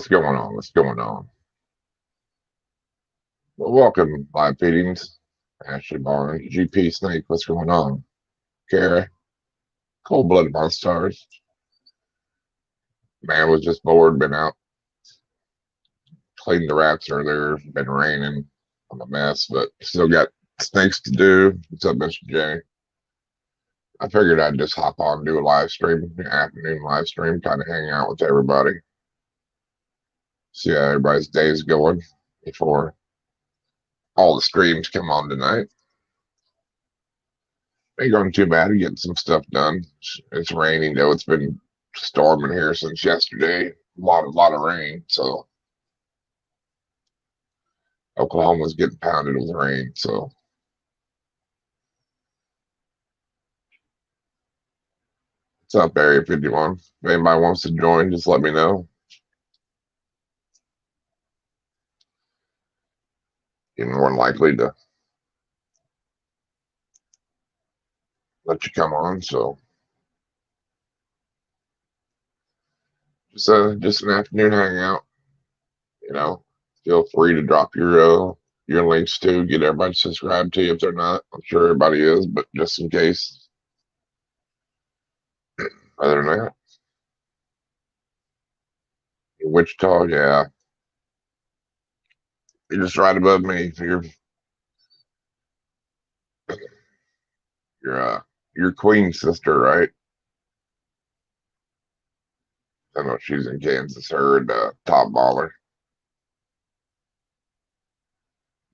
What's going on? What's going on? Well, welcome, live feedings. Ashley Barnes, GP Snake, what's going on? Kara, cold blooded monsters. Man was just bored, been out cleaning the rats earlier, been raining. I'm a mess, but still got snakes to do. What's up, Mr. J? I figured I'd just hop on and do a live stream, afternoon live stream, kind of hang out with everybody. See how everybody's day's going before all the streams come on tonight. Ain't going too bad. Getting some stuff done. It's raining though. It's been storming here since yesterday. A lot of rain. So Oklahoma's getting pounded with rain. So what's up, Area 51? If anybody wants to join, just let me know. You're more than likely to let you come on. So just an afternoon hangout. You know, feel free to drop your links too. Get everybody subscribed to you if they're not. I'm sure everybody is, but just in case. Other than that, Wichita, yeah, you're just right above me. Your queen sister, right? I know she's in Kansas. Her and Top Baller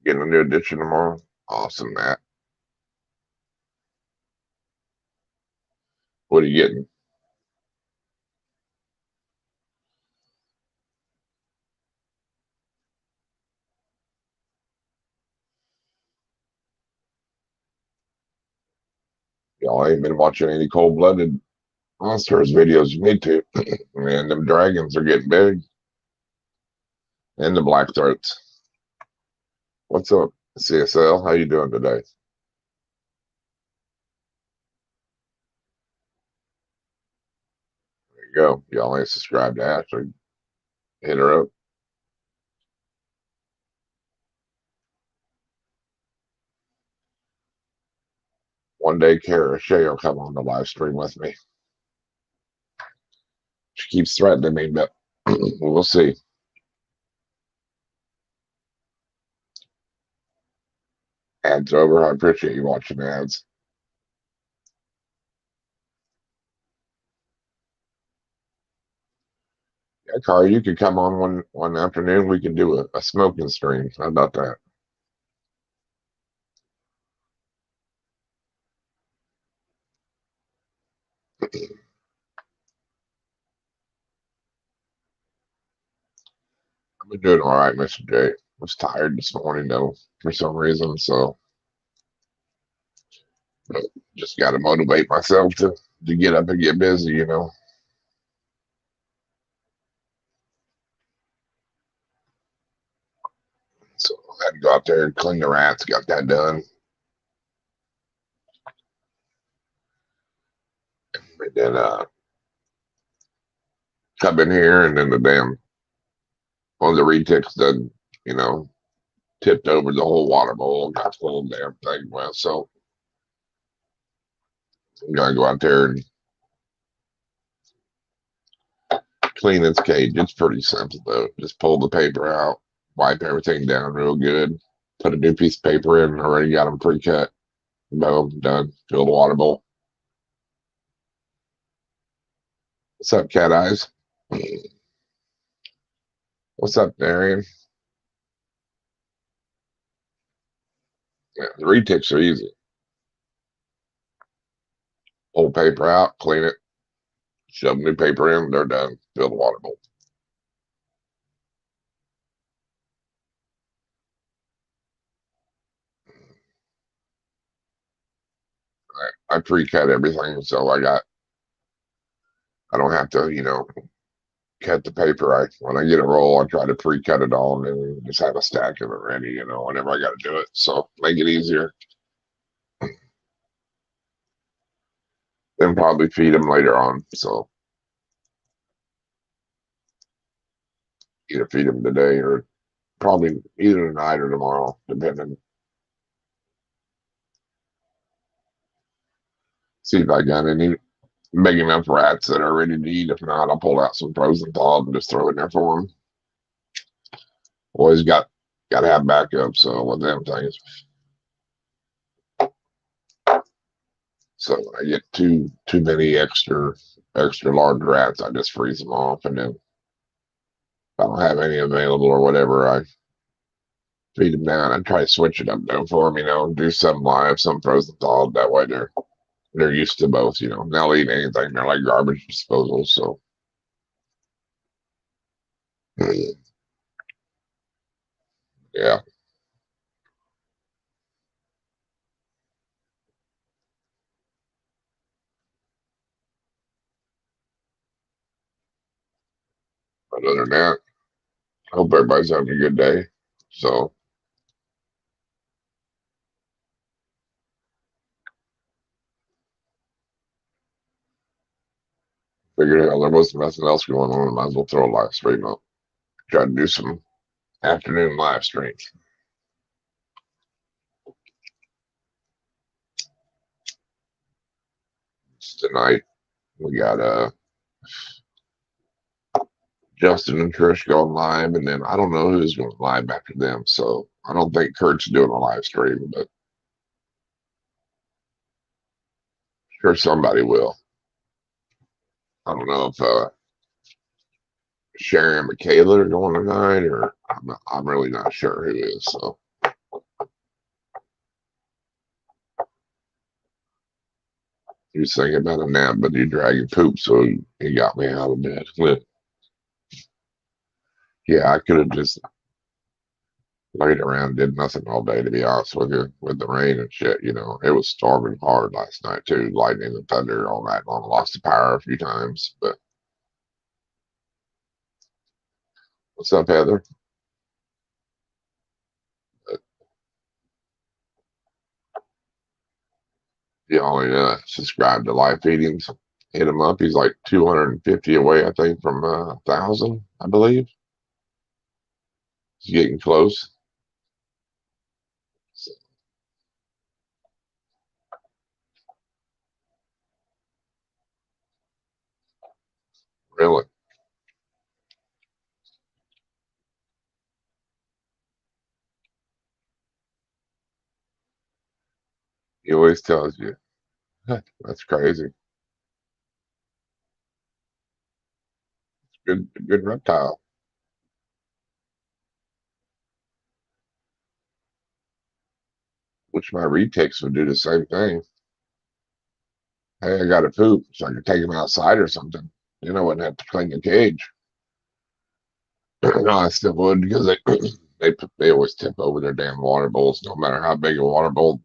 getting a new edition tomorrow. Awesome, Matt. What are you getting? Y'all ain't been watching any cold-blooded monsters videos. You need to. Man, them dragons are getting big. And the black throats. What's up, CSL? How you doing today? There you go. Y'all ain't subscribed to Ashley. Hit her up. One day, Kara Shea will come on the live stream with me. She keeps threatening me, but we'll see. Ads over. I appreciate you watching ads. Yeah, Carl, you could come on one afternoon. We could do a smoking stream. How about that? I've been doing all right, Mr. J. I was tired this morning though, for some reason, so just got to motivate myself to get up and get busy, you know. So I had to go out there and clean the rats. Got that done, and then come in here, and then the damn one of the retics done, you know, tipped over the whole water bowl, got the whole damn thing. Well, so I'm gonna go out there and clean its cage. It's pretty simple though. Just pull the paper out, wipe everything down real good, put a new piece of paper in. Already got them pre-cut. Boom, done. Fill the water bowl. What's up, Cat Eyes? What's up, Darian? Yeah, the retics are easy. Pull paper out, clean it, shove new paper in, they're done. Fill the water bowl. I pre-cut everything, so I don't have to, you know, cut the paper. When I get a roll, I try to pre-cut it all and then just have a stack of it ready, you know, whenever I got to do it. So make it easier. Then probably feed them later on. So either feed them today or probably either tonight or tomorrow, depending. See if I got any big enough rats that are ready to eat. If not, I'll pull out some frozen thawed and just throw it in there for them. Always got to have backup. So with them things. So when I get too many extra large rats, I just freeze them off, and then if I don't have any available or whatever, I feed them down. I try to switch it up though for them, do some live, some frozen thawed. That way they're used to both, They'll eat anything. They're like garbage disposal. So yeah. But other than that, I hope everybody's having a good day. So figured out there wasn't nothing else going on. Might as well throw a live stream up. Try to do some afternoon live streams. Tonight we got Justin and Trish going live, and then I don't know who's going live after them. So I don't think Kurt's doing a live stream, but sure somebody will. I don't know if Sherry and Michaela are going tonight, or I'm really not sure who is. So he was thinking about a nap, but he dragging poop, so he got me out of bed. Yeah, I could have just laid around, did nothing all day, to be honest with you, with the rain and shit. It was storming hard last night too, lightning and thunder all night long. Lost the power a few times, but what's up, Heather? But he only subscribed to live feedings. Hit him up. He's like 250 away, I think, from 1,000, I believe. He's getting close. So, really, he always tells you. That's crazy. Good reptile. Which my retakes would do the same thing. Hey, I got to poop, so I could take him outside or something. I wouldn't have to clean the cage. No, I still would because they always tip over their damn water bowls. No matter how big a water bowl,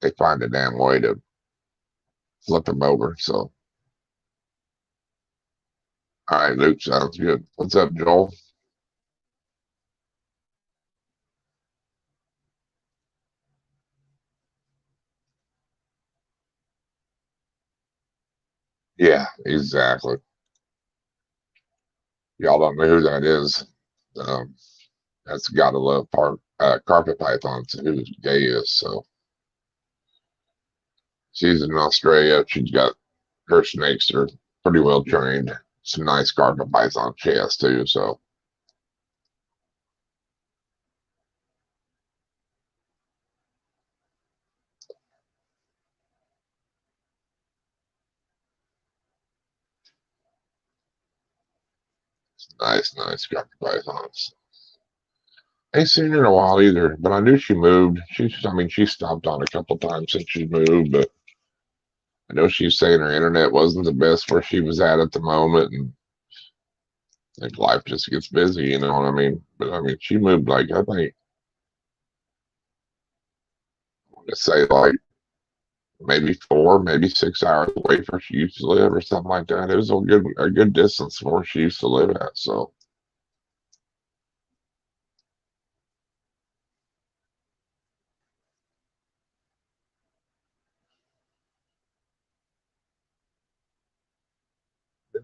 they find a damn way to flip them over. So, all right, Luke, sounds good. What's up, Joel? Yeah, exactly. Y'all don't know who that is. Um, that's gotta love carpet pythons who gay is. So she's in Australia. She's got her snakes are pretty well trained. Some nice carpet python she has too. So nice carpet pythons. Ain't seen her in a while either, but I knew she moved. She stopped on a couple times since she moved, but I know she's saying her internet wasn't the best where she was at the moment, and like life just gets busy, you know what I mean? But I mean, she moved like I think let's say like maybe 4, maybe 6 hours away from where she used to live or something like that. It was a good distance from where she used to live at. So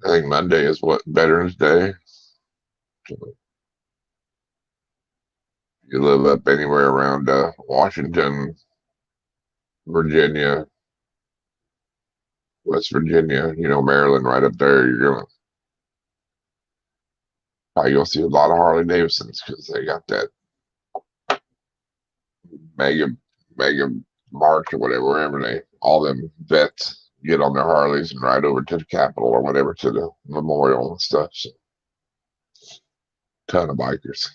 I think Monday is what, Veterans Day. So you live up anywhere around Washington, Virginia, West Virginia, Maryland, right up there, you're gonna probably go see a lot of Harley Davidsons because they got that mega mega march or whatever, wherever all them vets get on their Harleys and ride over to the Capitol or whatever to the memorial and stuff. So, ton of bikers.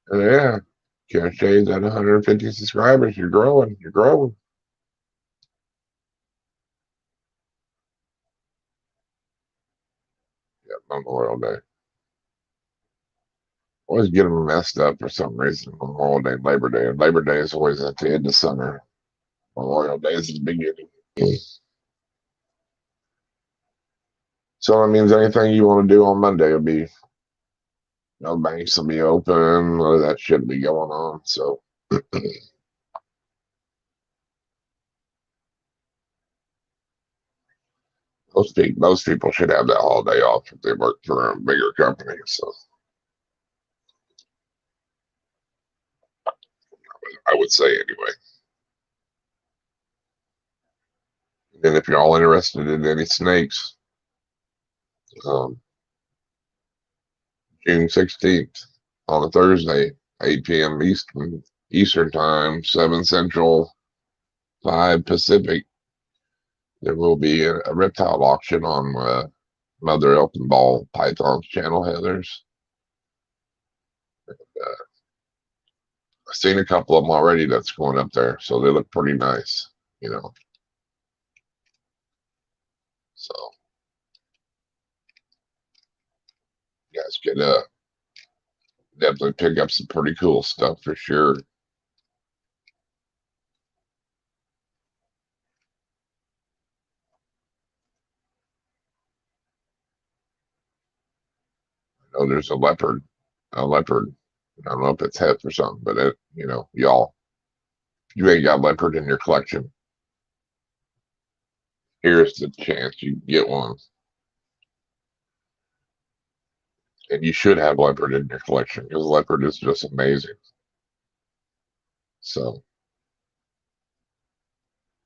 And yeah, can't change that 150 subscribers. You're growing. You're growing. Yeah, Memorial Day. Always get them messed up for some reason. Memorial Day, Labor Day, and Labor Day is always at the end of summer. Memorial Day is the beginning. So that means anything you want to do on Monday will be, no banks will be open, none of that shit will be going on. So most people should have that holiday off if they work for a bigger company. So I would say anyway. And if you're all interested in any snakes, um, June 16th on a Thursday, 8 p.m. Eastern time, 7 Central, 5 Pacific, there will be a reptile auction on Mother Elfin Ball Python's channel, Heather's. I've seen a couple of them already that's going up there, so they look pretty nice, So you guys could definitely pick up some pretty cool stuff for sure. I know there's a leopard. A leopard. I don't know if it's heft or something, but y'all, you ain't got leopard in your collection, here's the chance you get one. And you should have leopard in your collection because leopard is just amazing. So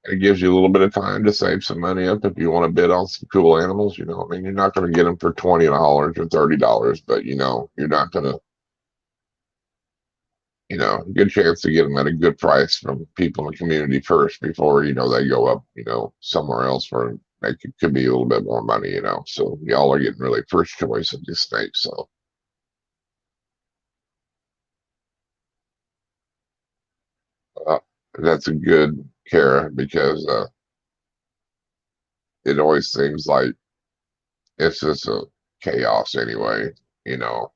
it gives you a little bit of time to save some money up if you want to bid on some cool animals. I mean, you're not going to get them for $20 or $30, but you're not going to, good chance to get them at a good price from people in the community first before, they go up, somewhere else for could be a little bit more money, So y'all are getting really first choice of these snakes. So that's a good Kara because it always seems like it's just a chaos anyway, you know.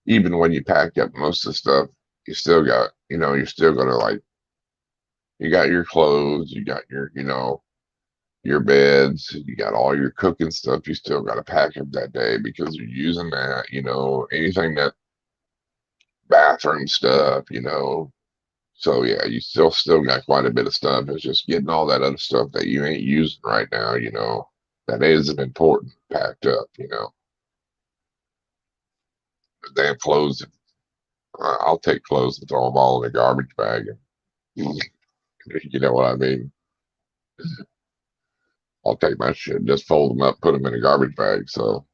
Even when you pack up most of the stuff, you still got, you're still gonna like, you got your clothes, you got your beds, you got all your cooking stuff. You still got to pack up that day because you're using that, anything that bathroom stuff, So yeah, you still got quite a bit of stuff. It's just getting all that other stuff that you ain't using right now, that isn't important packed up, The damn clothes. I'll take clothes and throw them all in a garbage bag. You know what I mean? I'll take my shit, just fold them up, put them in a garbage bag. So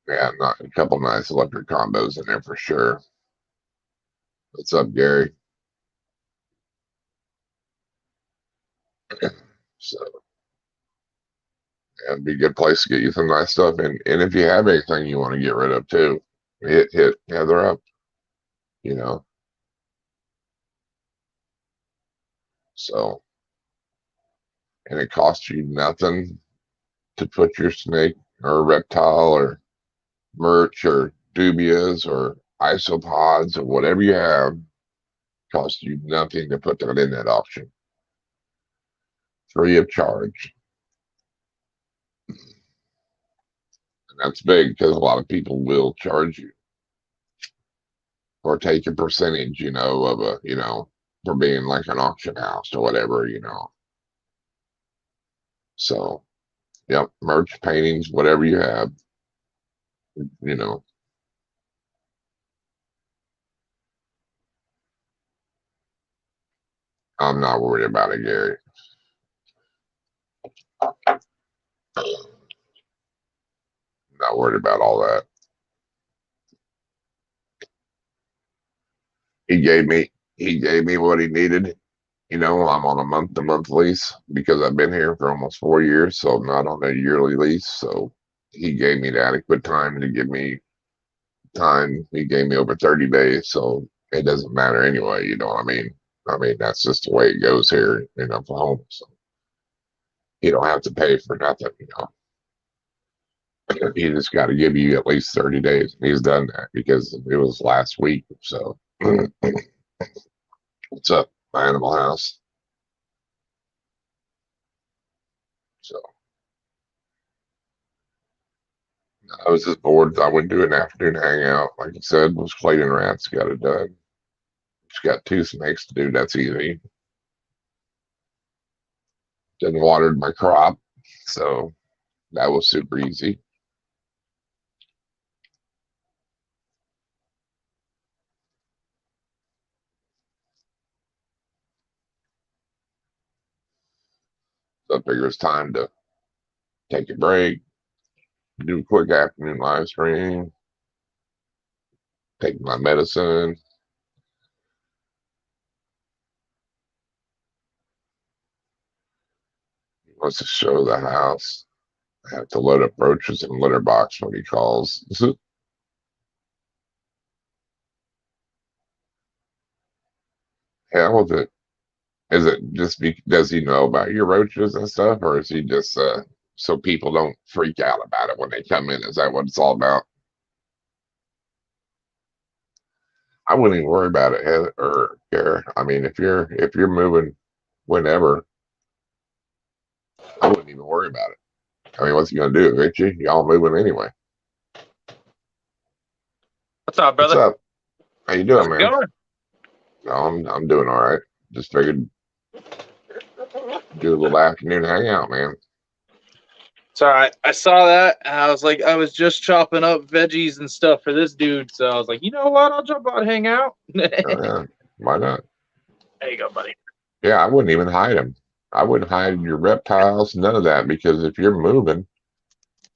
yeah, not a couple nice electric combos in there for sure. What's up, Gary? So yeah, it'd be a good place to get you some nice stuff. And if you have anything you want to get rid of too, hit Heather up, you know. So and it costs you nothing to put your snake or reptile or merch or dubias or isopods or whatever you have, costs you nothing to put that in that auction. Free of charge. And that's big because a lot of people will charge you. or take a percentage, of a, for being like an auction house or whatever. So, yep, merch, paintings, whatever you have, you know. I'm not worried about it, Gary. Not worried about all that. He gave me what he needed. I'm on a month-to-month lease because I've been here for almost 4 years, so I'm not on a yearly lease. So he gave me the adequate time to give me time. He gave me over 30 days, so it doesn't matter anyway. You know what I mean? I mean, that's just the way it goes here, for home. So you don't have to pay for nothing. He just got to give you at least 30 days. He's done that because it was last week. So what's up, my Animal House? So I was just bored. I went to an afternoon hangout. Like I said, was Clayton Rats got it done. Just got 2 snakes to do. That's easy. Then watered my crop. So that was super easy. So I figure it's time to take a break, do a quick afternoon live stream, take my medicine. He wants to show the house. I have to load up roaches and litter box when he calls. Hell with it. Is it just does he know about your roaches and stuff, or is he just so people don't freak out about it when they come in? Is that what it's all about? I wouldn't even worry about it, Heather, or care. I mean, if you're moving whenever, I wouldn't even worry about it. I mean, what's he gonna do? Evict you? Y'all moving anyway. What's up, brother? What's up? How you doing, How's it man? going? No, I'm doing all right. Just figured do a little afternoon hangout, man. Sorry, I saw that and I was like, I was just chopping up veggies and stuff for this dude, so I was like, you know what? I'll jump on hang out. Oh, yeah, why not? There you go, buddy. Yeah, I wouldn't even hide them. I wouldn't hide your reptiles, none of that, because if you're moving,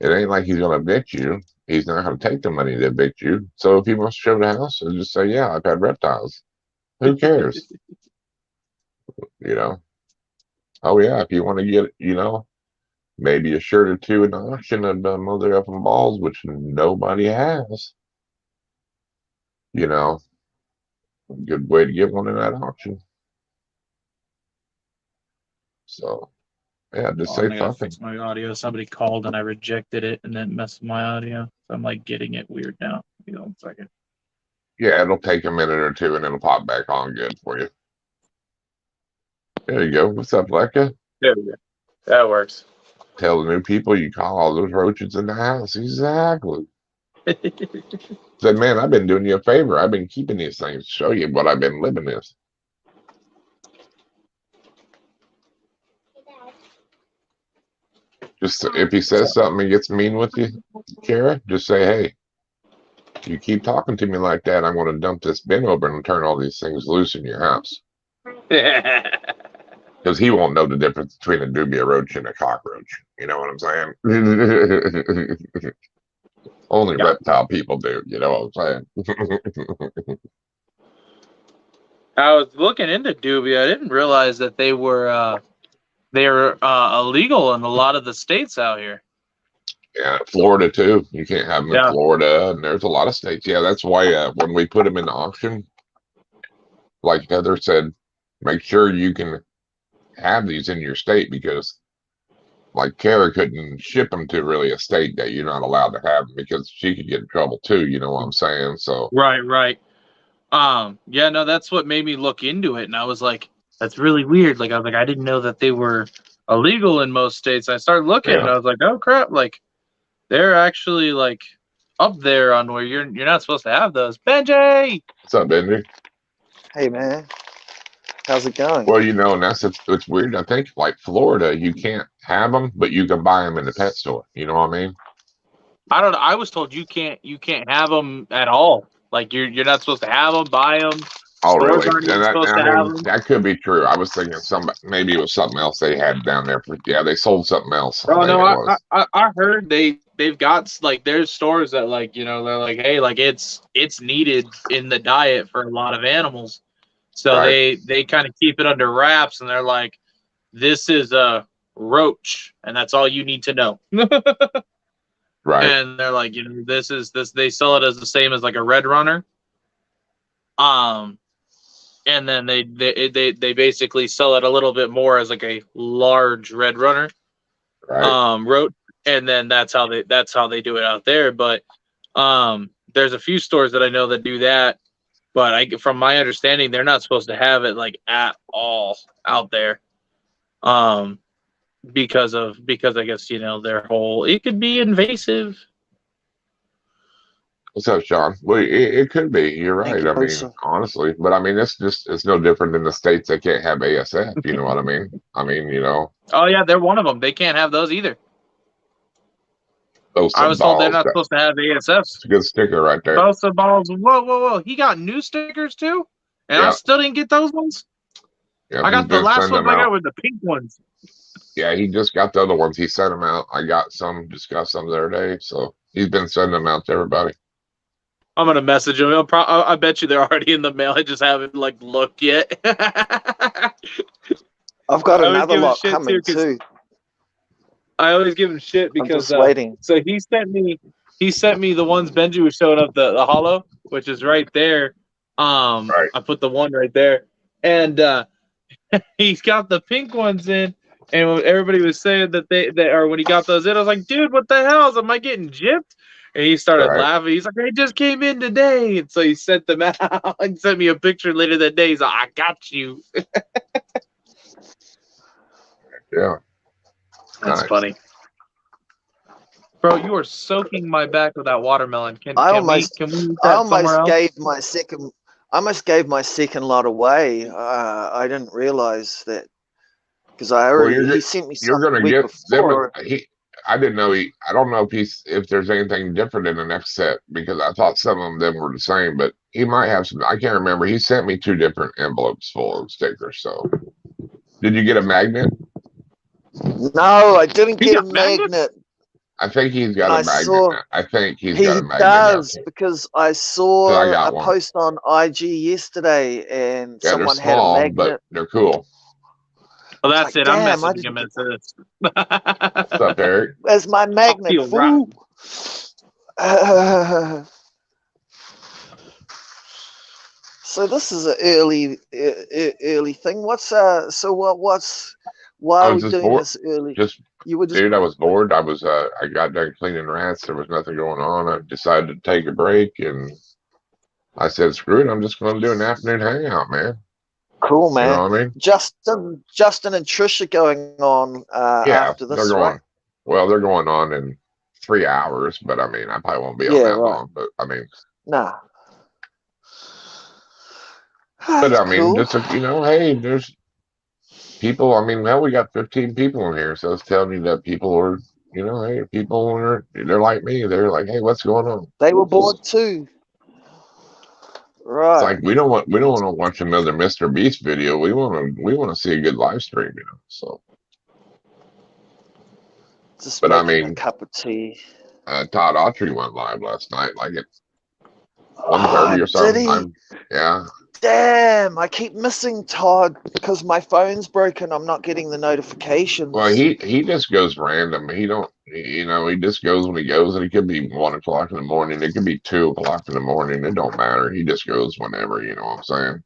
it ain't like he's gonna evict you. He's not gonna take the money to evict you. So if he wants to show the house, he'll just say, "Yeah, I've had reptiles." Who cares? You know? Oh yeah, if you want to get, maybe a shirt or two in the auction of mother effing balls, which nobody has. Good way to get one in that auction. So yeah, just say I gotta fuck him. fix my audio. Somebody called and I rejected it and then messed with my audio. So I'm like getting it weird now. Give me 1 second. Yeah, it'll take a minute or two and it'll pop back on good for you. There you go. What's up, Lecca? There we go. That works. Tell the new people you call all those roaches in the house. Exactly. Said, man, I've been doing you a favor. I've been keeping these things to show you what I've been living with. Just if he says something and gets mean with you, Kara, just say, hey, you keep talking to me like that, I'm going to dump this bin over and turn all these things loose in your house. Because he won't know the difference between a dubia roach and a cockroach. You know what I'm saying? Only reptile people do. You know what I'm saying? I was looking into dubia. I didn't realize that they were illegal in a lot of the states out here. Yeah, Florida too. You can't have them in Florida, and there's a lot of states. Yeah, that's why when we put them in the auction, like Heather said, make sure you can have these in your state because, like, Kara couldn't ship them to really a state that you're not allowed to have them because she could get in trouble too. You know what I'm saying? So right. Yeah, no, that's what made me look into it, and I was like, that's really weird. Like, I was like, I didn't know that they were illegal in most states. I started looking, and I was like, oh crap, like they're actually like up there on where you're not supposed to have those. Benji! What's up, Benji? Hey man, how's it going? Well, and it's weird. I think like Florida, you can't have them, but you can buy them in the pet store. You know what I mean? I don't know. I was told you can't have them at all. Like you're not supposed to have them, buy them. Oh, Stores really? aren't even supposed I to have mean, them. that could be true. I was thinking maybe it was something else they had down there. Yeah, they sold something else. I Oh think no, it was. I heard they've got like there's stores that like they're like, hey, like it's needed in the diet for a lot of animals. So Right. they kind of keep it under wraps, and they're like, this is a roach, and that's all you need to know. Right. And they're like, this they sell it as the same as like a red runner. And then they basically sell it a little bit more as like a large red runner. Right. Roach, and then that's how they do it out there. But there's a few stores that I know that do that, but from my understanding, they're not supposed to have it like at all out there. Because I guess their whole it could be invasive. What's up, Sean? Well, it could be. You're Thank right. you, I mean, sir. honestly, but I mean, it's no different than the states that can't have ASF. You know what I mean? Oh yeah, they're one of them. They can't have those either. Those I some was told they're balls. not supposed to have ASFs. It's a good sticker right there. Bosa balls. Whoa. He got new stickers too? And I Yeah. still didn't get those ones? Yeah, I got the last ones I out. got with the pink ones. Yeah, he just got the other ones. He sent them out. I got just got some the other day. So he's been sending them out to everybody. I'm going to message them. I bet you they're already in the mail. I just haven't like looked yet. I've got another lot coming too. I always give him shit because I'm just waiting. So he sent me the ones Benji was showing up the hollow, which is right there. Right. I put the one right there, and he's got the pink ones in. And when everybody was saying that or when he got those in, I was like, dude, what the hell? Am I getting gypped? And he started laughing. He's like, they just came in today. And so he sent them out and sent me a picture later that day. He's like, I got you. Yeah. That's funny. Bro, you are soaking my back with that watermelon. Can we almost gave my second lot away. I didn't realize that because he sent me something the week before. I didn't know I don't know if there's anything different in the next set because I thought some of them were the same, but he might have some. I can't remember. He sent me 2 different envelopes full of stickers. So, did you get a magnet? No, I didn't get a magnet. I think he's got a magnet. I think he's got a magnet. He does because I saw a post on IG yesterday and someone had a magnet. But they're cool. Well, that's it. I'm messaging him into this. What's up, Eric? Where's my magnet? So this is an early thing. Why are we doing this early? Dude, I was bored. I got done cleaning rats. There was nothing going on. I decided to take a break, and I said, "Screw it! I'm just going to do an afternoon hangout, man." Cool, man. You know what I mean? Justin and Trish are going on after this, right? Well, they're going on in 3 hours, but I mean, I probably won't be on that long. But I mean, nah. But I mean, just hey, there's people. I mean, we got 15 people in here, so it's telling you that people are, hey, they're like me. They're like, hey, what's going on? They were bored too. Right. It's like we don't want to watch another Mr. Beast video. We want to see a good live stream, So. But I mean, a cup of tea. Todd Autry went live last night, like at 1:30 or something. Yeah. Damn, I keep missing Todd because my phone's broken. I'm not getting the notifications. Well, he just goes random. He don't, he just goes when he goes, and it could be 1 o'clock in the morning. It could be 2 o'clock in the morning. It don't matter. He just goes whenever. You know what I'm saying?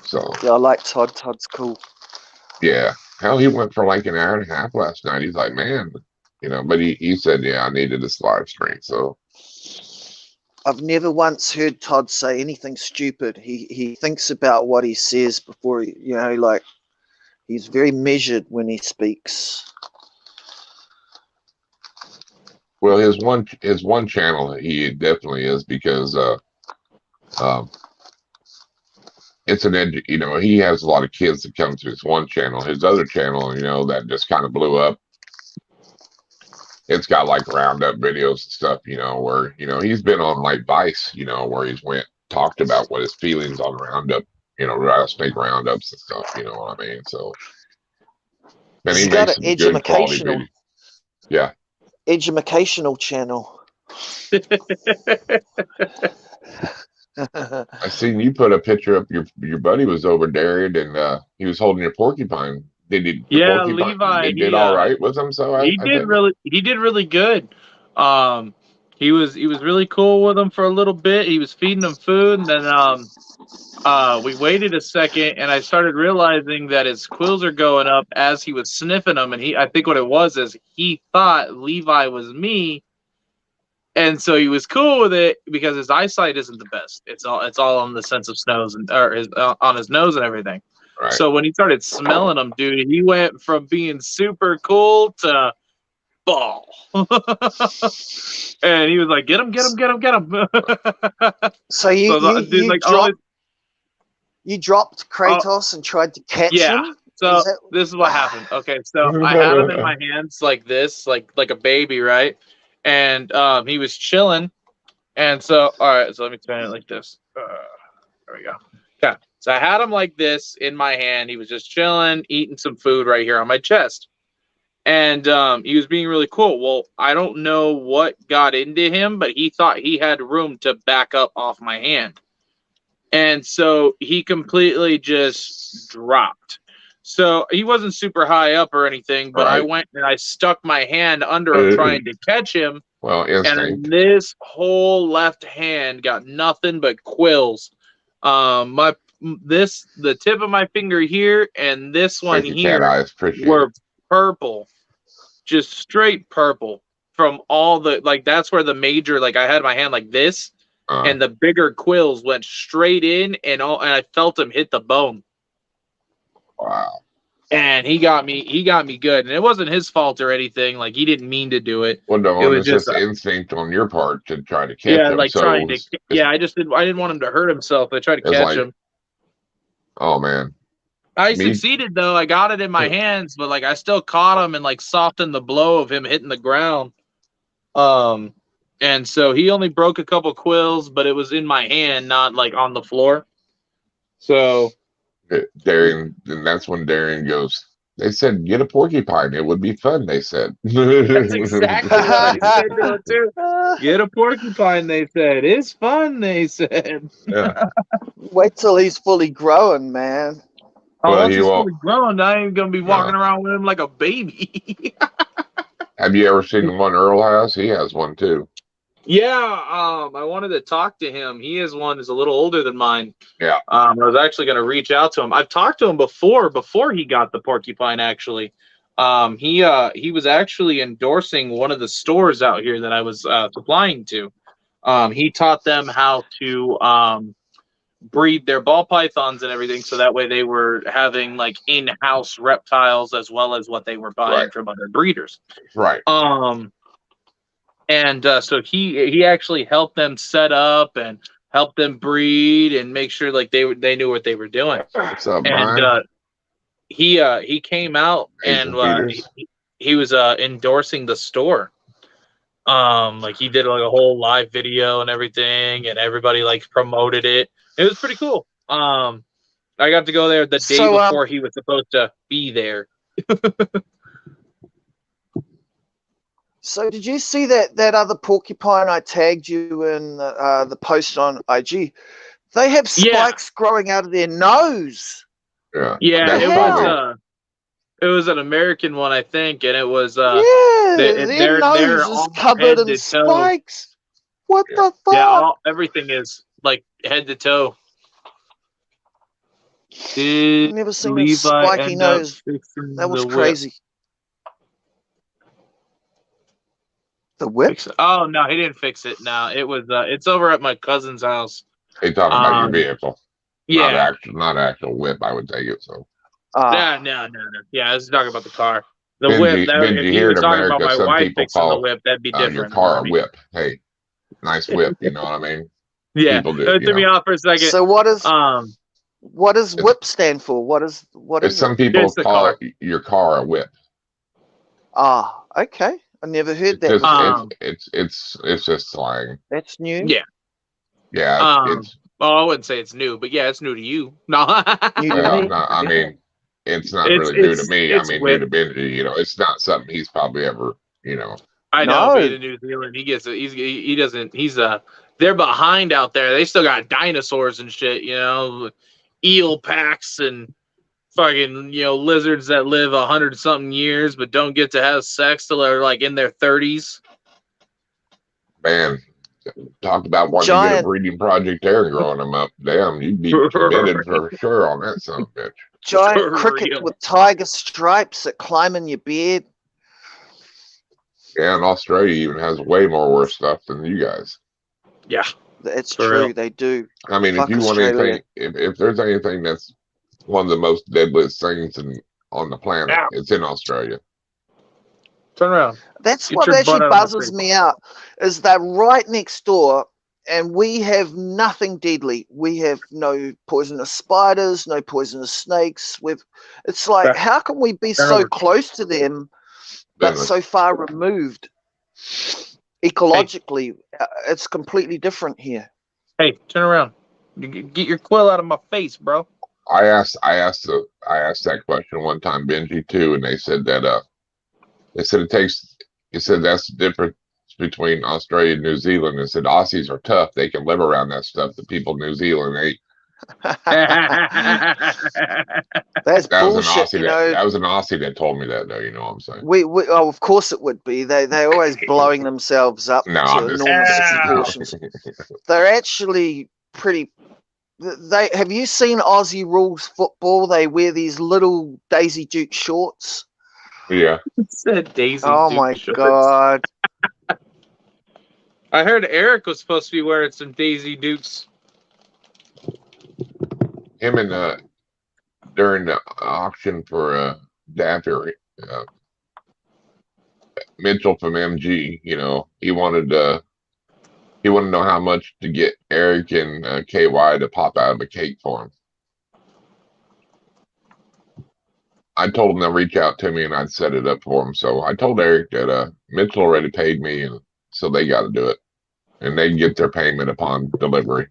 So. Yeah, I like Todd. Todd's cool. Yeah. Hell, he went for like an hour and a half last night. He's like, man, but he said, yeah, I needed this live stream. So. I've never once heard Todd say anything stupid. He thinks about what he says before he's very measured when he speaks. Well, his one channel he definitely is because it's an you know, he has a lot of kids that come to his one channel. His other channel, you know, that just kind of blew up. It's got like roundup videos and stuff, you know, where, you know, he's been on like Vice, you know, where he's talked about what his feelings on roundup, you know, rattlesnake roundups and stuff, you know what I mean? So, and he makes some good quality videos. Yeah. Educational channel. I seen you put a picture up. Your buddy was over there, and he was holding your porcupine. Did he? Yeah, Levi. He did all right with him. So he did really good. He was really cool with him for a little bit. He was feeding him food, and then we waited a second, and I started realizing that his quills are going up as he was sniffing them, and I think what it was is he thought Levi was me. And so he was cool with it because his eyesight isn't the best. It's all on the sense of snows on his nose and everything. Right. So when he started smelling them, dude, he went from being super cool to ball. And he was like, "Get him, get him, get him, get him." So you dropped Kratos and tried to catch him? So this is what happened. Okay, so I had him in my hands like this, like a baby, right? And he was chilling, and so all right. So let me turn it like this. There we go. Okay. So I had him like this in my hand. He was just chilling, eating some food right here on my chest, and he was being really cool. Well, I don't know what got into him, but he thought he had room to back up off my hand, and so he completely just dropped. So he wasn't super high up or anything, but I went and I stuck my hand under him trying to catch him. Well, and this whole left hand got nothing but quills. The tip of my finger here and this one here were purple, just straight purple from all the that's where the major I had my hand like this, and the bigger quills went straight in and I felt him hit the bone. Wow. And he got me good. And it wasn't his fault or anything. Like, he didn't mean to do it. Well, no, it was just instinct on your part to try to catch him. I didn't want him to hurt himself. I tried to catch him. Oh, man. I succeeded, though. I got it in my hands, but, I still caught him and, softened the blow of him hitting the ground. And so he only broke a couple quills, but it was in my hand, not, on the floor. So... Darian, and that's when Darian goes, they said, get a porcupine. It would be fun, they said. That's exactly what I said to him, too. Get a porcupine, they said. It's fun, they said. Yeah. Wait till he's fully grown, man. Once he's fully grown, I ain't going to be walking around with him like a baby. Have you ever seen the one Earl has? He has one, too. Yeah, I wanted to talk to him. He is one who's a little older than mine. Yeah. I was actually going to reach out to him. I've talked to him before he got the porcupine, actually. He was actually endorsing one of the stores out here that I was supplying to. He taught them how to breed their ball pythons and everything, so that way they were having in-house reptiles as well as what they were buying from other breeders. Right. And so he actually helped them set up and helped them breed and make sure they knew what they were doing. What's up, and he came out and he was endorsing the store. He did a whole live video and everything, and everybody promoted it. It was pretty cool. I got to go there the day before he was supposed to be there. So did you see that other porcupine I tagged you in the post on IG? They have spikes growing out of their nose. Yeah. Yeah, it was an American one, I think, and it was their nose is covered in spikes. What the fuck? Yeah, everything is head to toe. I've never seen a spiky nose. That was crazy. The whip? Oh no, he didn't fix it. No, it was. It's over at my cousin's house. He talking about your vehicle. Yeah, not actual whip. I would take it. So. No. Yeah, I was talking about the car. The Benji, whip. Benji, If here you were in talking about America, my some wife people fixing the call whip, that'd be different. your car a whip. Hey, nice whip. You know what I mean? Yeah, people do. It threw me off for a second. So what does whip stand for? What is some it? people call your car a whip. Ah, okay. I never heard that before. It's just slang. That's new. Yeah. Yeah. I wouldn't say it's new, but yeah, it's new to you. No. New to me. No, I mean, it's not really new to me. I mean, new to Benji. You know, it's not something he's probably ever. You know. I know. Being in New Zealand, he doesn't. They're behind out there. They still got dinosaurs and shit. You know, eel packs and fucking lizards that live 100-something years but don't get to have sex till they're like in their 30s. Man, talk about wanting to get a breeding project there and growing them up. Damn, you'd be committed for sure on that son of a bitch. Giant crickets with tiger stripes that climb in your beard. Yeah, and Australia even has way more worse stuff than you guys. Yeah, that's true. They do. I mean, if you want anything, if there's anything that's one of the most deadliest things on the planet, it's in Australia. Turn around. That's what actually buzzes me out. Is that right next door, and we have nothing deadly. We have no poisonous spiders, no poisonous snakes. It's like, how can we be so close to them, but so far removed? Ecologically, it's completely different here. Hey, turn around. Get your quill out of my face, bro. I asked that question one time, Benji, too, and they said that that's the difference between Australia and New Zealand. They said Aussies are tough; they can live around that stuff. The people in New Zealand ain't. That's bullshit. That was an Aussie that told me that, though. You know what I'm saying? Oh, of course it would be. They're always blowing themselves up to enormous proportions. They're actually pretty. Have you seen Aussie rules football? They wear these little Daisy Duke shorts. Yeah. Oh my god! I heard Eric was supposed to be wearing some Daisy Dukes. Him and during the auction for Daffy, Mitchell from MG, he wanted to know how much to get Eric and KY to pop out of a cake for him. I told him to reach out to me and I'd set it up for him. So I told Eric that Mitchell already paid me, and so they got to do it, and they get their payment upon delivery.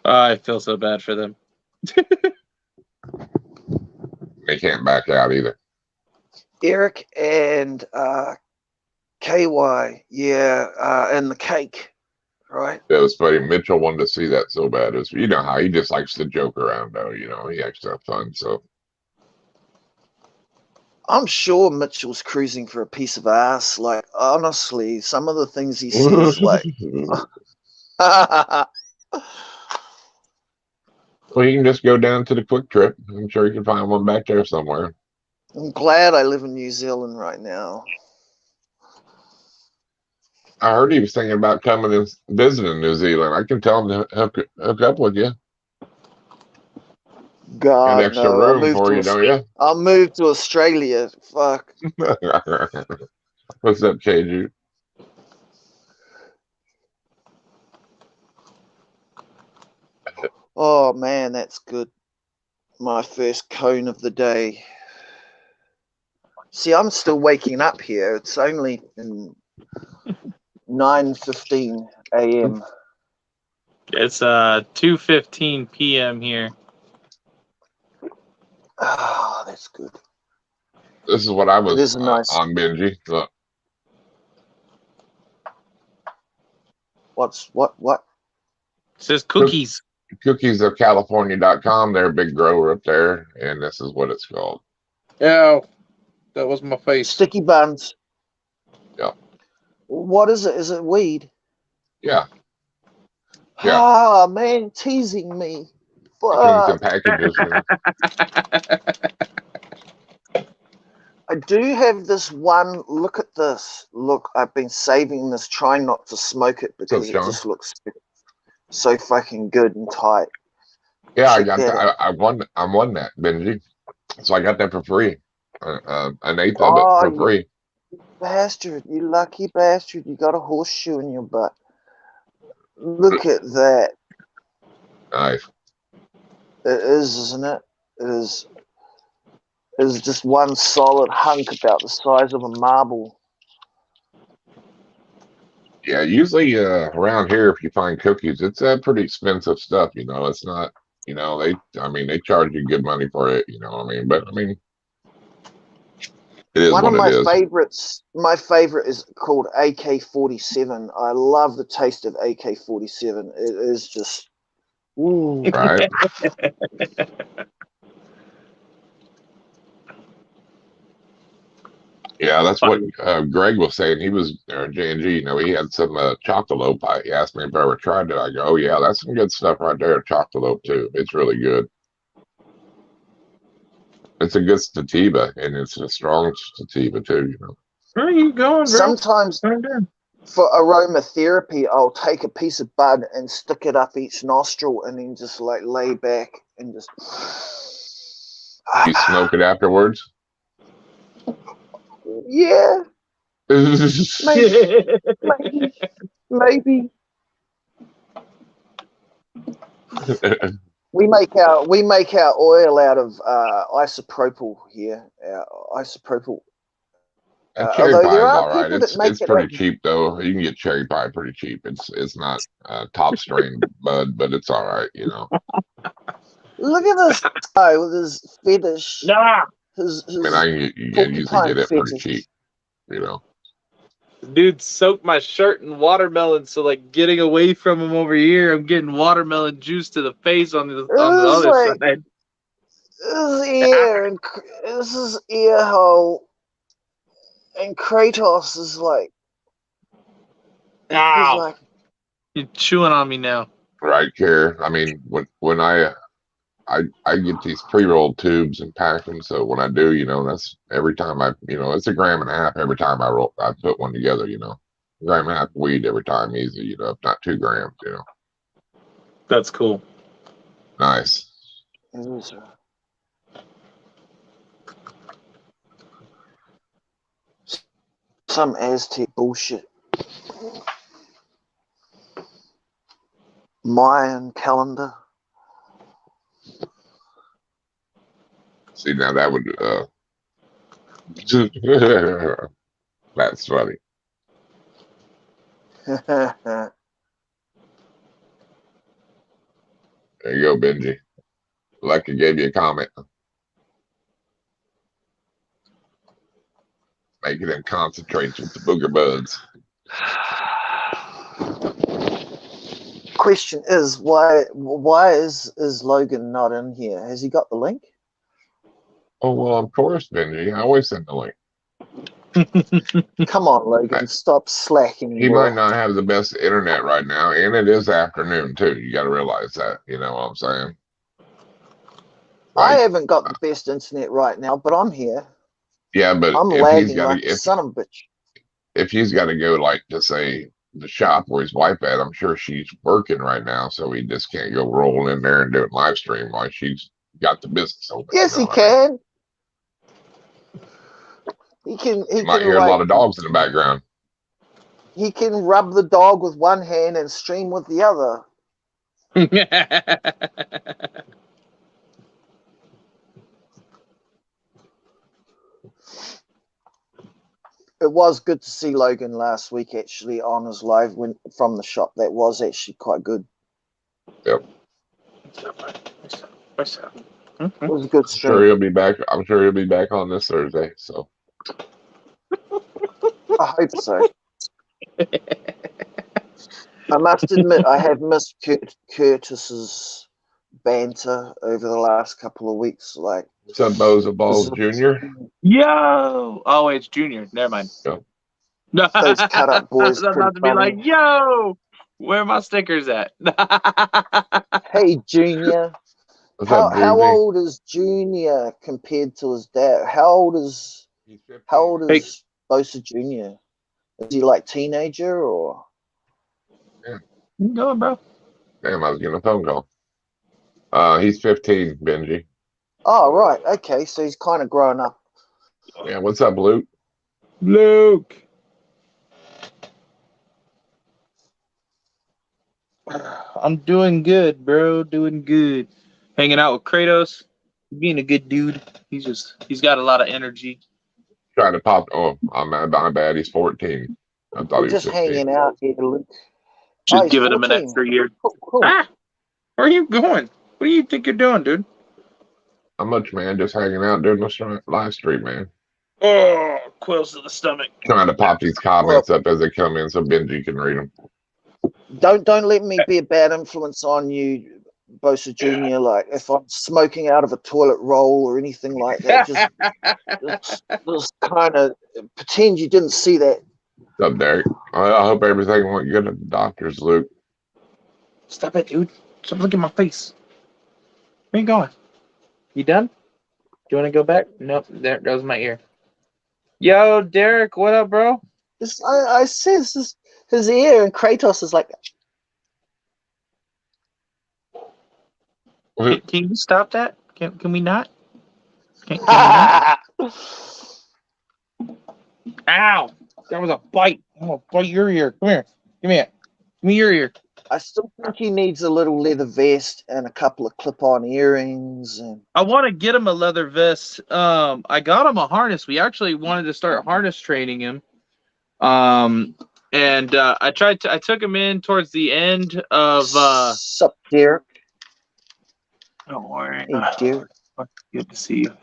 I feel so bad for them. They can't back out either. Eric and KY, and the cake, right? It was funny. Mitchell wanted to see that so bad. It was, how he just likes to joke around, though. He likes to have fun. So I'm sure Mitchell's cruising for a piece of ass. Like, honestly, some of the things he says, like. Well, you can just go down to the Quick Trip. I'm sure you can find one back there somewhere. I'm glad I live in New Zealand right now. I heard he was thinking about coming and visiting New Zealand. I can tell him to hook up with you. God, an extra room for you, don't you? I'll move to Australia. Fuck. What's up, KG? Oh man, that's good. My first cone of the day. See, I'm still waking up here. It's only 9:15 a.m. It's 2:15 p.m. here. Oh, that's good. This is what I was nice. on Benji. Look. What? It says cookies. Cookiesofcalifornia.com. They're a big grower up there, and this is what it's called. Yeah, that was my face. Sticky buns. Yeah. What is it? Is it weed? Yeah. Ah, man, teasing me. Cookies and packages. I do have this one. Look at this. Look, I've been saving this, trying not to smoke it because it just looks so fucking good and tight. Yeah, I won that, Benji. So I got that for free. An eighth of it Oh, for you free. bastard! You lucky bastard! You got a horseshoe in your butt. Look at that. Nice. It is, isn't it? It is. It is just one solid hunk about the size of a marble. Yeah, usually around here, if you find cookies, it's pretty expensive stuff. You know, it's not. You know, I mean, they charge you good money for it. You know what I mean? But I mean, it is One of what it my is. favorites, my favorite is called AK-47. I love the taste of AK-47. It is just, ooh. Right. Yeah, that's what Greg was saying. He was J&G. You know, he had some chocolate pie. He asked me if I ever tried it. I go, oh yeah, that's some good stuff right there. Chocolate too. It's really good. It's a good sativa, and it's a strong sativa too. You know. Where are you going, bro? Sometimes for aromatherapy, I'll take a piece of bud and stick it up each nostril and then just like lay back and just. You smoke it afterwards? Yeah. Maybe. We make our oil out of isopropyl here. Isopropyl. And cherry Although pie there is are all right. people that make It's it. pretty cheap though. You can get cherry pie pretty cheap. It's not top strain bud, but it's all right. You know. Look at this guy with his fetish. Nah. His I mean, you can usually porcupine get it pretty fetish. cheap. You know. Dude soaked my shirt in watermelon, so like getting away from him over here, I'm getting watermelon juice to the face on the other Like, side. his ear and this is ear hole, and Kratos is like, Ow. he's like, you're chewing on me now. Right, Care. I mean, when I get these pre-rolled tubes and pack them, so when I do, you know, that's every time it's 1.5 grams every time I put one together. You know, 1.5 grams of weed every time, easy. You know, if not 2 grams. You know. That's cool. Nice. Some Aztec bullshit. Mayan calendar. See, now that would that's funny. There you go, Benji. Lucky gave you a comment. Making them concentrates with the booger buds. Question is, why is Logan not in here? Has he got the link? Oh well, of course, Benji. I always send the link. Come on, Logan, stop slacking. He might not have the best internet right now, and it is afternoon too. You got to realize that. You know what I'm saying? I haven't got the best internet right now, but I'm here. Yeah, but I'm lagging like a son of a bitch. If he's got to go, like, to say the shop where his wife at, I'm sure she's working right now, so he just can't go roll in there and do it live stream while she's got the business open. Yes, he can. He can. You might hear a lot of dogs in the background. He can rub the dog with one hand and stream with the other. It was good to see Logan last week, actually, on his live from the shop. That was actually quite good. Yep. It was a good stream. I'm sure he'll be back. I'm sure he'll be back on this Thursday. So I hope so. I must admit, I have missed Curtis's banter over the last couple of weeks. Like, what's up, Boza Balls Jr.? Yo! Oh, wait, it's Junior. Never mind. Yep. Those cut up boys. I'm about to be like, yo, where are my stickers at? Hey, Junior. How old is Junior compared to his dad? How old is Bosa Junior? Is he like teenager or? Yeah. You going, bro? Damn, I was getting a phone call. He's 15, Benji. Oh, right. Okay, so he's kind of grown up. Yeah, what's up, Luke? Luke. I'm doing good, bro. Doing good. Hanging out with Kratos. Being a good dude. He's got a lot of energy. Trying to pop. Oh, my bad. He's 14. I thought We're he was just 15. hanging out here, Luke. Just he's giving him 14. an extra year. Cool. Ah, where are you going? What do you think you're doing, dude? How much, man? Just hanging out doing the live stream, man. Oh, quills to the stomach. Trying to pop these comments up as they come in so Benji can read them. Don't let me be a bad influence on you, Bosa Jr. Like if I'm smoking out of a toilet roll or anything like that, just kind of pretend you didn't see that. What's up, Derek? I hope everything went good at the doctor's, Luke. Stop it, dude. Stop looking at my face. Where you going? You done? Do you want to go back? Nope. There goes my ear. Yo, Derek, what up, bro? I says his ear, and Kratos is like, Can you stop that? Can we not? Can we not? Ow! That was a bite. I'm gonna bite your ear. Come here. Give me it. Give me your ear. I still think he needs a little leather vest and a couple of clip-on earrings. And I want to get him a leather vest. I got him a harness. We actually wanted to start harness training him. And I took him in towards the end of Sup, Derek? Don't worry. Hey, Derek. Good to see you.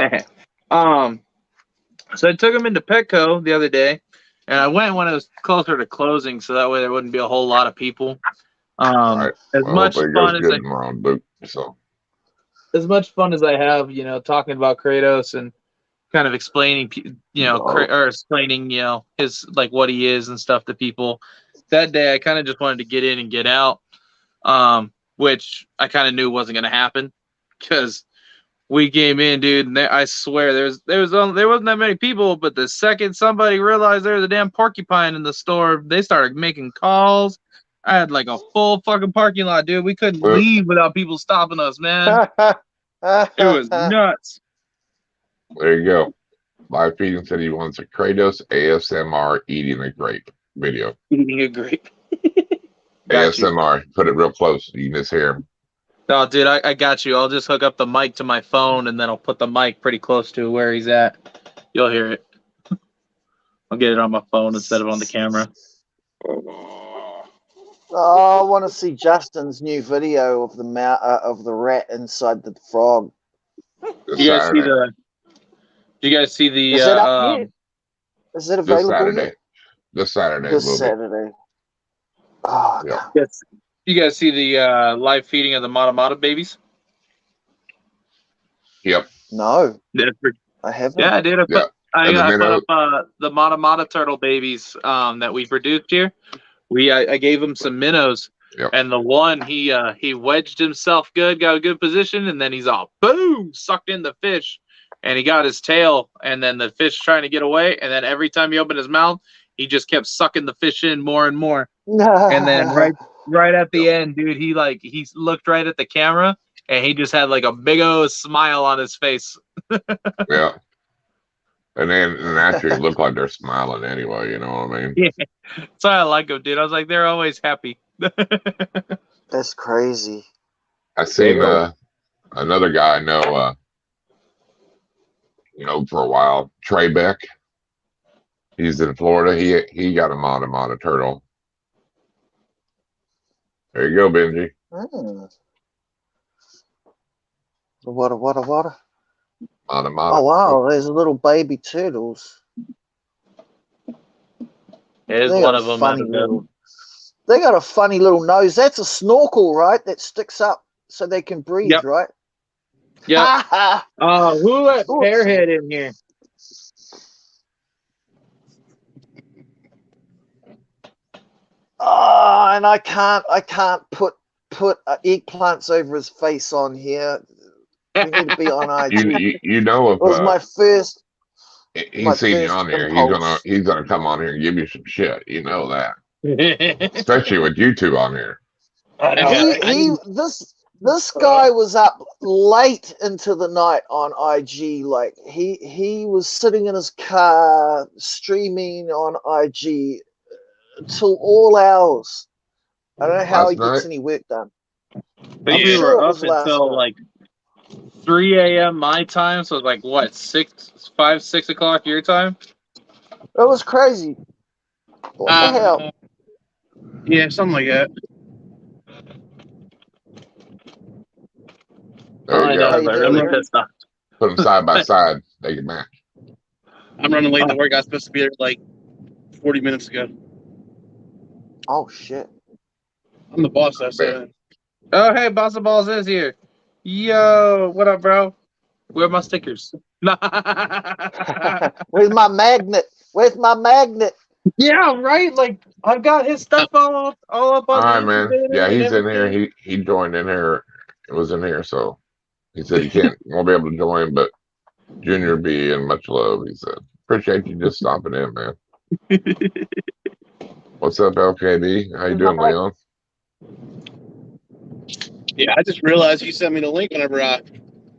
So I took him into Petco the other day, and I went when it was closer to closing, so that way there wouldn't be a whole lot of people. Right. As much fun as as much fun as I have, you know, talking about Kratos and kind of explaining, you know, or explaining, you know, his like what he is and stuff to people. That day, I kind of just wanted to get in and get out, which I kind of knew wasn't going to happen because we came in, dude, and I swear there wasn't that many people, but the second somebody realized there was a damn porcupine in the store, they started making calls. I had like a full fucking parking lot, dude. We couldn't leave without people stopping us, man. It was nuts. There you go. Live feeding said he wants a Kratos ASMR eating a grape video. Eating a grape. ASMR. Put it real close. You can just hear him. No, dude, I got you. I'll just hook up the mic to my phone, and then I'll put the mic pretty close to where he's at. You'll hear it. I'll get it on my phone instead of on the camera. Oh, I want to see Justin's new video of the rat inside the frog. You guys see the? Do you guys see the? Is it up yet? Is it available yet? This Saturday. This Saturday. Oh, yeah. Yes. You guys see the live feeding of the Mata babies? Yep. No. I haven't. Yeah, I did. I put up the Mata turtle babies that we produced here. I gave him some minnows, and the one he wedged himself good, got a good position, and then he's all boom sucked in the fish, and he got his tail, and then the fish trying to get away, and then every time he opened his mouth, he just kept sucking the fish in more and more, and then right at the end, dude, he looked right at the camera, and he just had like a big old smile on his face. Yeah. And then naturally look like they're smiling anyway, you know what I mean? Yeah. That's why I like them, dude. I was like, they're always happy. That's crazy. I seen another guy I know, for a while, Trey Beck. He's in Florida. He got a Mata turtle. There you go, Benji. What? Mata. Oh wow, there's little baby turtles. There's one of them. They got a funny little nose. That's a snorkel, right? That sticks up so they can breathe, right? Yeah. Who let Pearhead in here? Oh, and I can't put eggplants over his face on here. We need to be on IG. It was my first. He's seen you on here. He's gonna come on here and give you some shit. You know that, especially with you two on here. This guy was up late into the night on IG. Like he was sitting in his car streaming on IG till all hours. I don't know how he gets any work done. But we were up until like 3 a.m. my time, so like what, 6 o'clock your time? It was crazy. What the hell? Yeah, something like that. There you go. Pissed off. Put them side by side. They can match. I'm running late to work. I was supposed to be there like 40 minutes ago. Oh shit! I'm the boss. I said. Oh hey, Boss of Balls is here. Yo, what up, bro? Where are my stickers? Where's my magnet? Where's my magnet? Yeah, right. Like I've got his stuff all up on. All right, man. Yeah, he's in here. He joined in here. It was in here, so he said he won't be able to join, but Junior B and much love. He said, appreciate you just stopping in, man. What's up, LKD? How you doing, Leon? Yeah, I just realized you sent me the link whenever I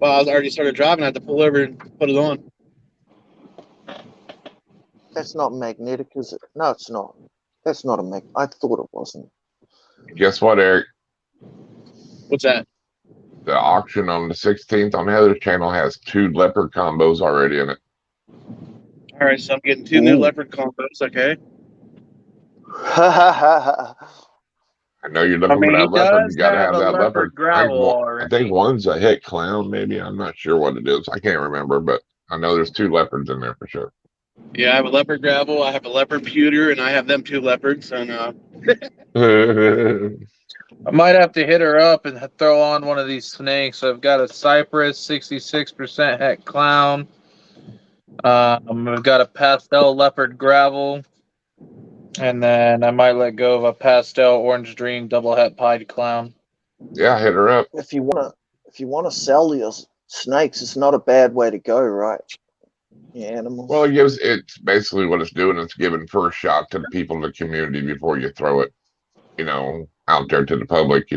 was already started driving. I had to pull over and put it on. That's not magnetic, is it? No, it's not. That's not a mag. I thought it wasn't. Guess what, Eric? What's that? The auction on the 16th on Heather's channel has 2 leopard combos already in it. All right, so I'm getting 2 new leopard combos. Okay. I know you're looking for that leopard. You gotta have that leopard. I think one's a hit clown, maybe. I'm not sure what it is. I can't remember, but I know there's 2 leopards in there for sure. Yeah, I have a leopard gravel. I have a leopard pewter, and I have them 2 leopards. And I might have to hit her up and throw on one of these snakes. I've got a Cypress 66% het clown. I've got a pastel leopard gravel. And then I might let go of a pastel orange dream double het pied clown. Yeah, hit her up. If you wanna sell your snakes, it's not a bad way to go, right? Yeah, animals. Well, it's basically what it's doing. It's giving first shot to the people in the community before you throw it, out there to the public,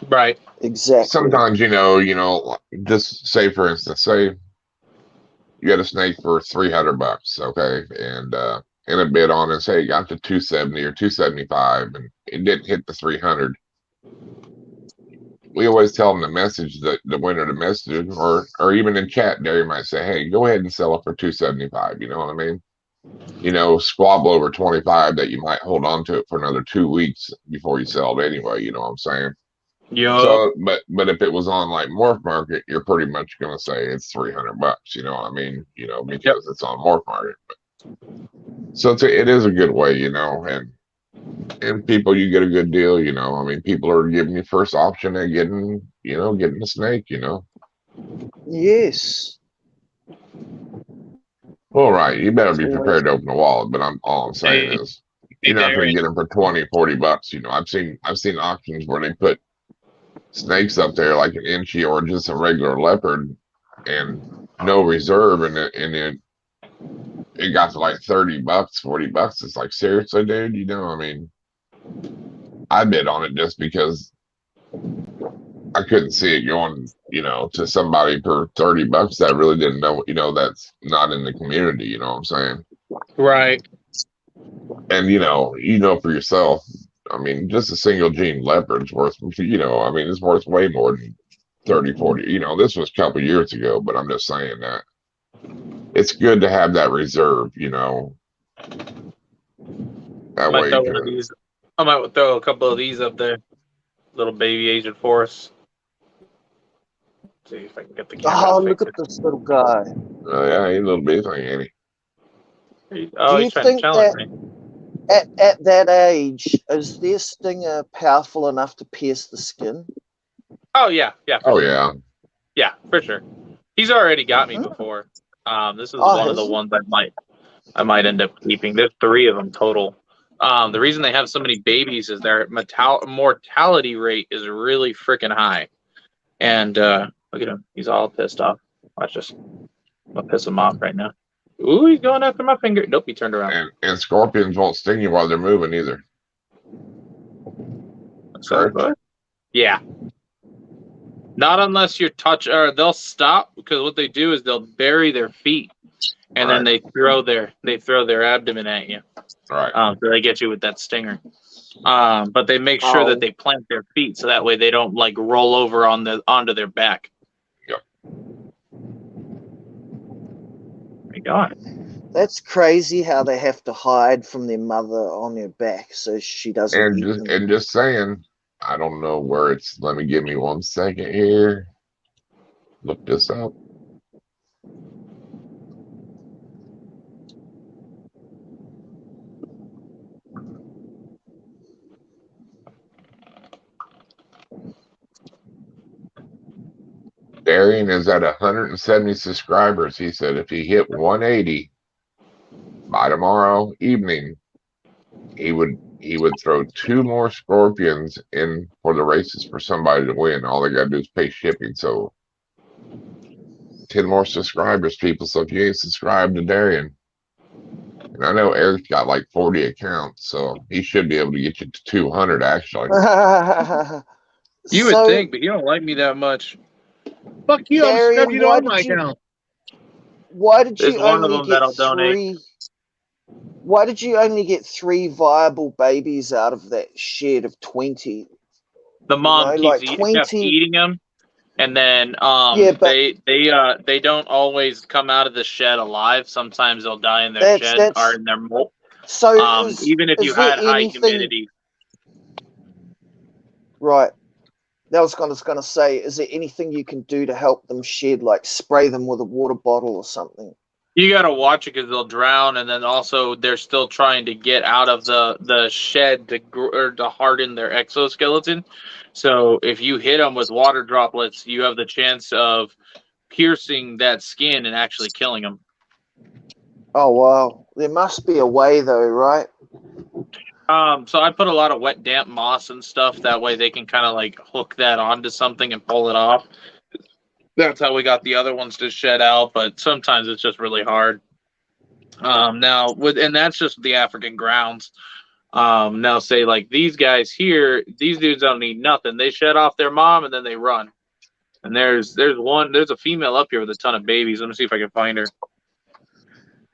Right. Exactly. Sometimes, just say, for instance, say you got a snake for $300, okay, and a bid on it, say it got to 270 or 275, and it didn't hit the 300. We always tell them to message the winner to message, or even in chat there, you might say, hey, go ahead and sell it for 275. You know what I mean? Squabble over 25 that you might hold on to it for another 2 weeks before you sell it anyway. You know what I'm saying? Yeah. So, but if it was on like Morph Market, you're pretty much gonna say it's $300. You know what I mean? Because it's on Morph Market. So it is a good way, and people, you get a good deal, I mean, people are giving you first option at getting a snake, Yes. All right, you better be prepared to open the wallet, but all I'm saying is you're not going to get them for $20-$40. I've seen auctions where they put snakes up there like an inchy or just a regular leopard and no reserve, and it got to like $30, $40. It's like, seriously, dude, I mean, I bid on it just because I couldn't see it going, to somebody for $30 that really didn't know, that's not in the community, you know what I'm saying? Right. And, for yourself, I mean, just a single gene leopard's worth, it's worth way more than 30, 40. This was a couple years ago, but I'm just saying that it's good to have that reserve, That way you can. I might throw a couple of these up there. Little baby Asian forest. See if I can get the camera. Oh, look at this little guy. Oh, yeah, he's a little big thing, ain't he? Oh, Do you think that at that age, is their stinger powerful enough to pierce the skin? Oh, yeah. Oh, yeah. Yeah, for sure. He's already got me before. This is one of the ones I might end up keeping. There's 3 of them total. The reason they have so many babies is their mortality rate is really freaking high. And look at him. He's all pissed off. Watch this. I'm going to piss him off right now. Ooh, he's going after my finger. Nope, he turned around. And scorpions won't sting you while they're moving either. Sorry, bud. Yeah. Not unless you're or they'll stop, because what they do is they'll bury their feet and then they throw their abdomen at you. Right. So they get you with that stinger. But they make sure that they plant their feet so that way they don't like roll over onto their back. Yep. My God. That's crazy how they have to hide from their mother on their back so she doesn't eat them. And just saying, I don't know where it's. Give me 1 second here. Look this up. Darian is at 170 subscribers. He said if he hit 180 by tomorrow evening, he would throw 2 more scorpions in for the races for somebody to win. All they gotta do is pay shipping. So 10 more subscribers, people. So if you ain't subscribed to Darian, and I know Eric's got like 40 accounts, so he should be able to get you to 200 actually. You would think, but you don't like me that much. Fuck you! I'm subscribed you to all my accounts. Why did you only get 3? Why did you only get 3 viable babies out of that shed of 20? The mom keeps eating them, and then they don't always come out of the shed alive. Sometimes they'll die in their shed or in their molt. So even if you had high humidity, right? I was going to say, is there anything you can do to help them shed, like spray them with a water bottle or something? You got to watch it because they'll drown, and then also they're still trying to get out of the shed to harden their exoskeleton. So if you hit them with water droplets, you have the chance of piercing that skin and actually killing them. Oh, wow. There must be a way, though, right? So I put a lot of wet, damp moss and stuff. That way they can kind of like hook that onto something and pull it off. That's how we got the other ones to shed out, but sometimes it's just really hard. And that's just the African grounds. Now say like these guys here, these dudes don't need nothing. They shed off their mom and then they run. And there's a female up here with a ton of babies. Let me see if I can find her.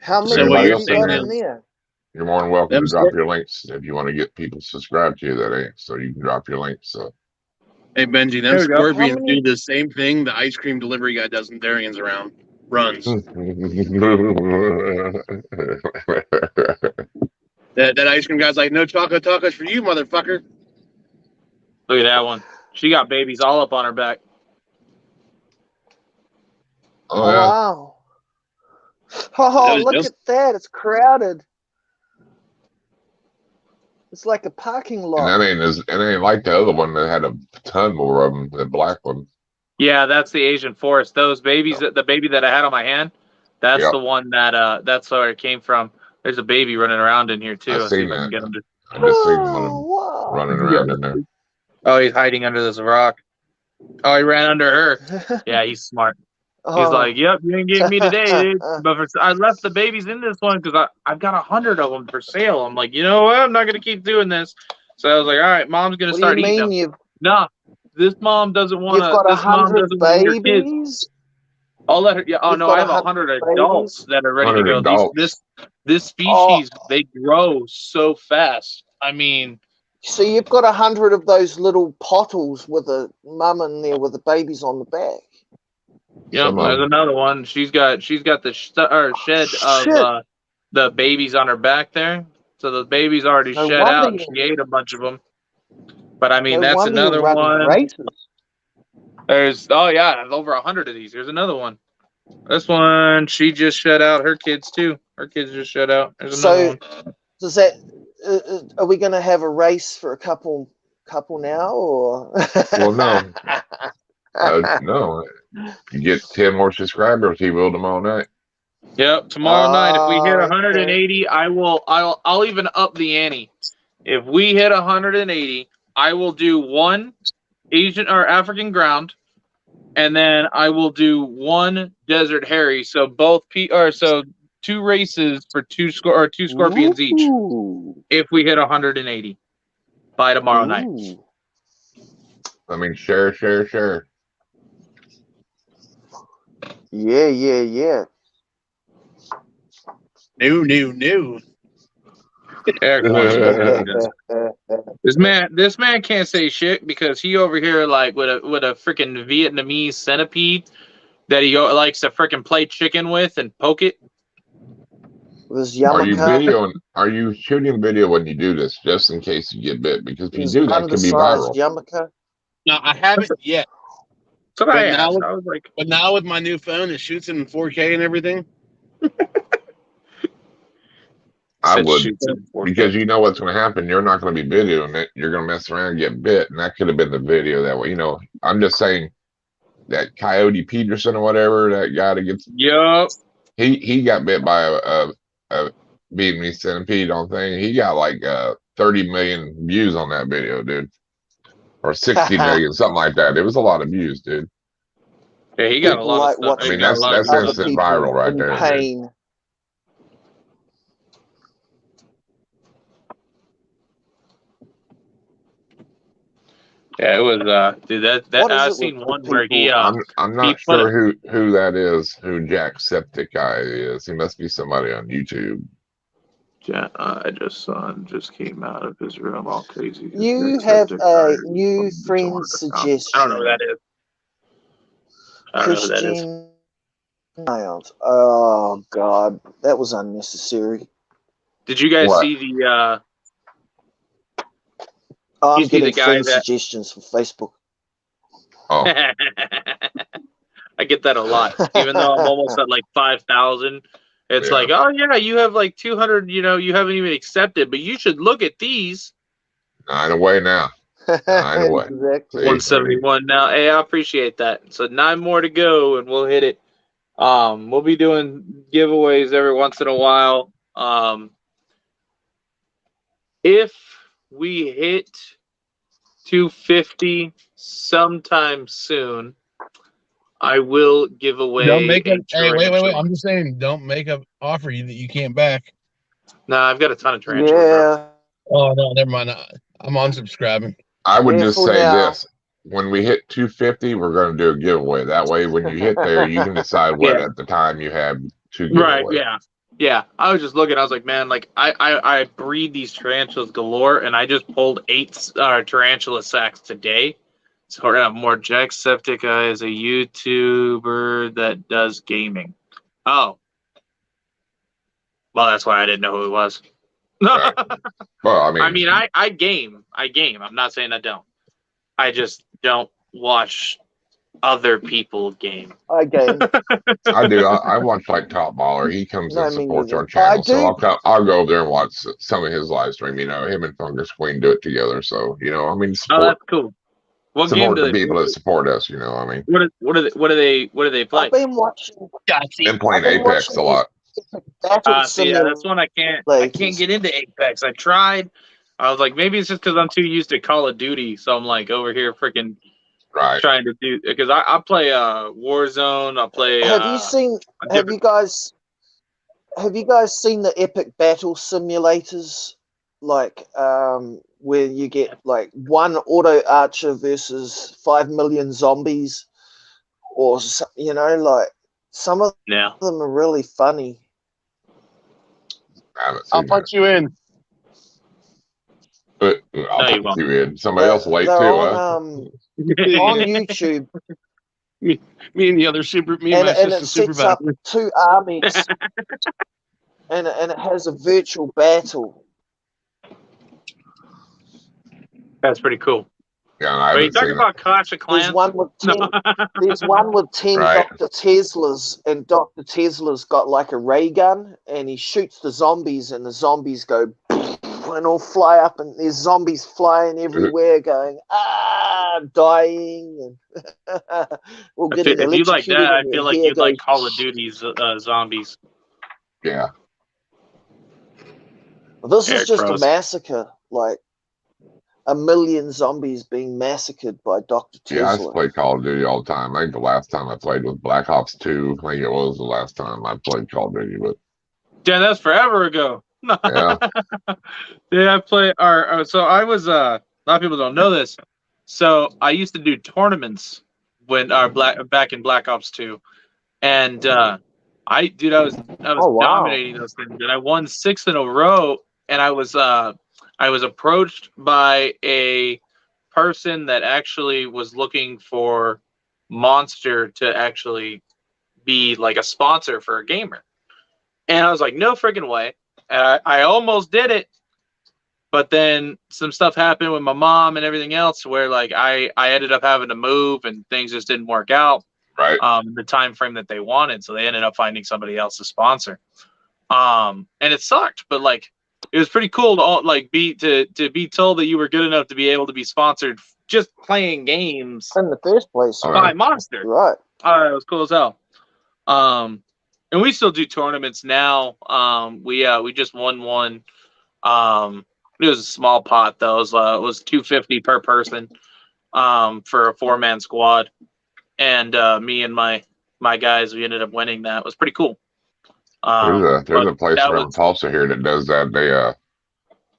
How many have you got in there? You're more than welcome to drop your links if you want to get people subscribed to you that ain't. So you can drop your links. So. Hey Benji, them scorpions do the same thing the ice cream delivery guy does when Darian's around. Runs. that ice cream guy's like, no chocolate tacos for you, motherfucker. Look at that one. She got babies all up on her back. Oh yeah. Wow. Oh, look at that. It's crowded. It's like a parking lot. And it ain't like the other one that had a ton more of them, the black one. Yeah, that's the Asian forest. Those babies, the baby that I had on my hand, that's the one that's where it came from. There's a baby running around in here too. I just seen him running around in there. Oh, he's hiding under this rock. Oh, he ran under her. Yeah, he's smart. He's like, yep, you didn't get me today, dude. But I left the babies in this one because I've got 100 of them for sale. I'm like, you know what? I'm not going to keep doing this. So I was like, all right, mom's going to start eating them. Nah, this mom doesn't want to. You've got 100 babies? I'll let her. Yeah, oh, no, I have 100 adults that are ready to go. This species, they grow so fast. I mean. So you've got 100 of those little pottles with a mum in there with the babies on the back. Yeah, there's another one. She's got the shed of the babies on her back there. So the baby's already shed out. And she ate a bunch of them. But I mean, that's another one. Races. There's over 100 of these. Here's another one. This one, she just shed out her kids too. Her kids just shed out. There's another one. Does that? Are we going to have a race for a couple now, or? Well, no. No, you get 10 more subscribers, he will tomorrow night. Yep, tomorrow night. If we hit 180, I'll even up the ante. If we hit 180, I will do 1 Asian or African ground, and then I will do 1 desert hairy. So both 2 races for 2 scorpions each. If we hit 180 by tomorrow night. I mean, share. Yeah. New. This man can't say shit because he over here like with a freaking Vietnamese centipede that he likes to freaking play chicken with and poke it. Are you shooting video when you do this, just in case you get bit? Because if you do, that could be viral. No, I haven't yet. So I was like, but now with my new phone, it shoots in 4K and everything. I would, because you know what's going to happen. You're not going to be videoing it. You're going to mess around and get bit, and that could have been the video that way. You know, I'm just saying that Coyote Peterson or whatever, that guy that gets. Yup. He got bit by a Vietnamese centipede on thing. He got like 30 million views on that video, dude, or 60 million, something like that. It was a lot of views, dude. Yeah, he got a lot of stuff. I mean, that's instant viral right there. Dude. Yeah, it was dude, that I seen one where he I'm not sure who that is, who Jack Septic guy is. He must be somebody on YouTube. Yeah, I just saw him just came out of his room all crazy. You have a new friend suggestion. I don't know who that is. I don't know who that is. Oh God, that was unnecessary. Did you guys see the I'm getting friend suggestions from Facebook. Oh. I get that a lot. Even though I'm almost at like 5,000, it's like, oh yeah, you have like 200. You know, you haven't even accepted, but you should look at these. 9 away now. 9 away. Exactly. 171 now. Hey, I appreciate that. So 9 more to go, and we'll hit it. We'll be doing giveaways every once in a while. If we hit 250 sometime soon, I will give away. Don't make it. Hey, wait. I'm just saying, don't make an offer that you can't back. No, I've got a ton of tarantulas. Yeah. Oh no, never mind. I'm unsubscribing. I would just say this: when we hit 250, we're going to do a giveaway. That way, when you hit there, you can decide what at the time you have to give right, away. Yeah. I was just looking. I was like, man, like I breed these tarantulas galore, and I just pulled 8 tarantula sacks today. So we're gonna have more. Jacksepticeye is a YouTuber that does gaming. Oh, well, that's why I didn't know who it was. Right. Well, I mean, I game. I'm not saying I don't. I just don't watch other people game. I game. I do. I watch like Top Baller. He comes and supports our channel, so I'll go over there and watch some of his live stream. You know, him and Fungus Queen do it together. So you know, I mean, support, that's cool. What support game do the people that support us. You know, I mean, what do they play? I've been watching. Been playing Apex a lot. See, that's one I can't get into Apex. I tried. I was like, maybe it's just because I'm too used to Call of Duty, so I'm like over here freaking trying to do, because I play Warzone. I play. Have you guys seen the epic battle simulators, like where you get like one auto archer versus 5 million zombies, or you know, like some of them are really funny. I'll punch you in. I'll punch you in. Somebody else late too, on YouTube. Me and the other and it sets up 2 armies, and it has a virtual battle. That's pretty cool. Yeah, are you talking about Clash of Clans? There's one with 10, there's one with 10 Dr. Teslas, and Dr. Tesla's got like a ray gun, and he shoots the zombies, and the zombies go and all fly up, and there's zombies flying everywhere, going dying, and we'll get if you like that, I feel like you'd like Call of Duty's zombies. Yeah. This is just a massacre, like 1 million zombies being massacred by Dr. Tesla. Yeah, I just play Call of Duty all the time. I think the last time I played was Black Ops 2. I think it was the last time I played Call of Duty. But yeah, that's forever ago. Yeah. I play. So I was. A lot of people don't know this. So I used to do tournaments when back in Black Ops 2, And I was dominating those things, and I won 6 in a row. And I was approached by a person that actually was looking for Monster to actually be like a sponsor for a gamer. And I was like, no freaking way. And I almost did it. But then some stuff happened with my mom and everything else where like I ended up having to move and things just didn't work out. Right. The time frame that they wanted. So they ended up finding somebody else to sponsor. And it sucked, but like it was pretty cool to like be told that you were good enough to be able to be sponsored just playing games in the first place by Monster. Right. It was cool as hell. And we still do tournaments now. We just won one. It was a small pot though. It was $250 per person for a 4-man squad. And me and my guys, we ended up winning that. It was pretty cool. There's a place around Tulsa here that does that. They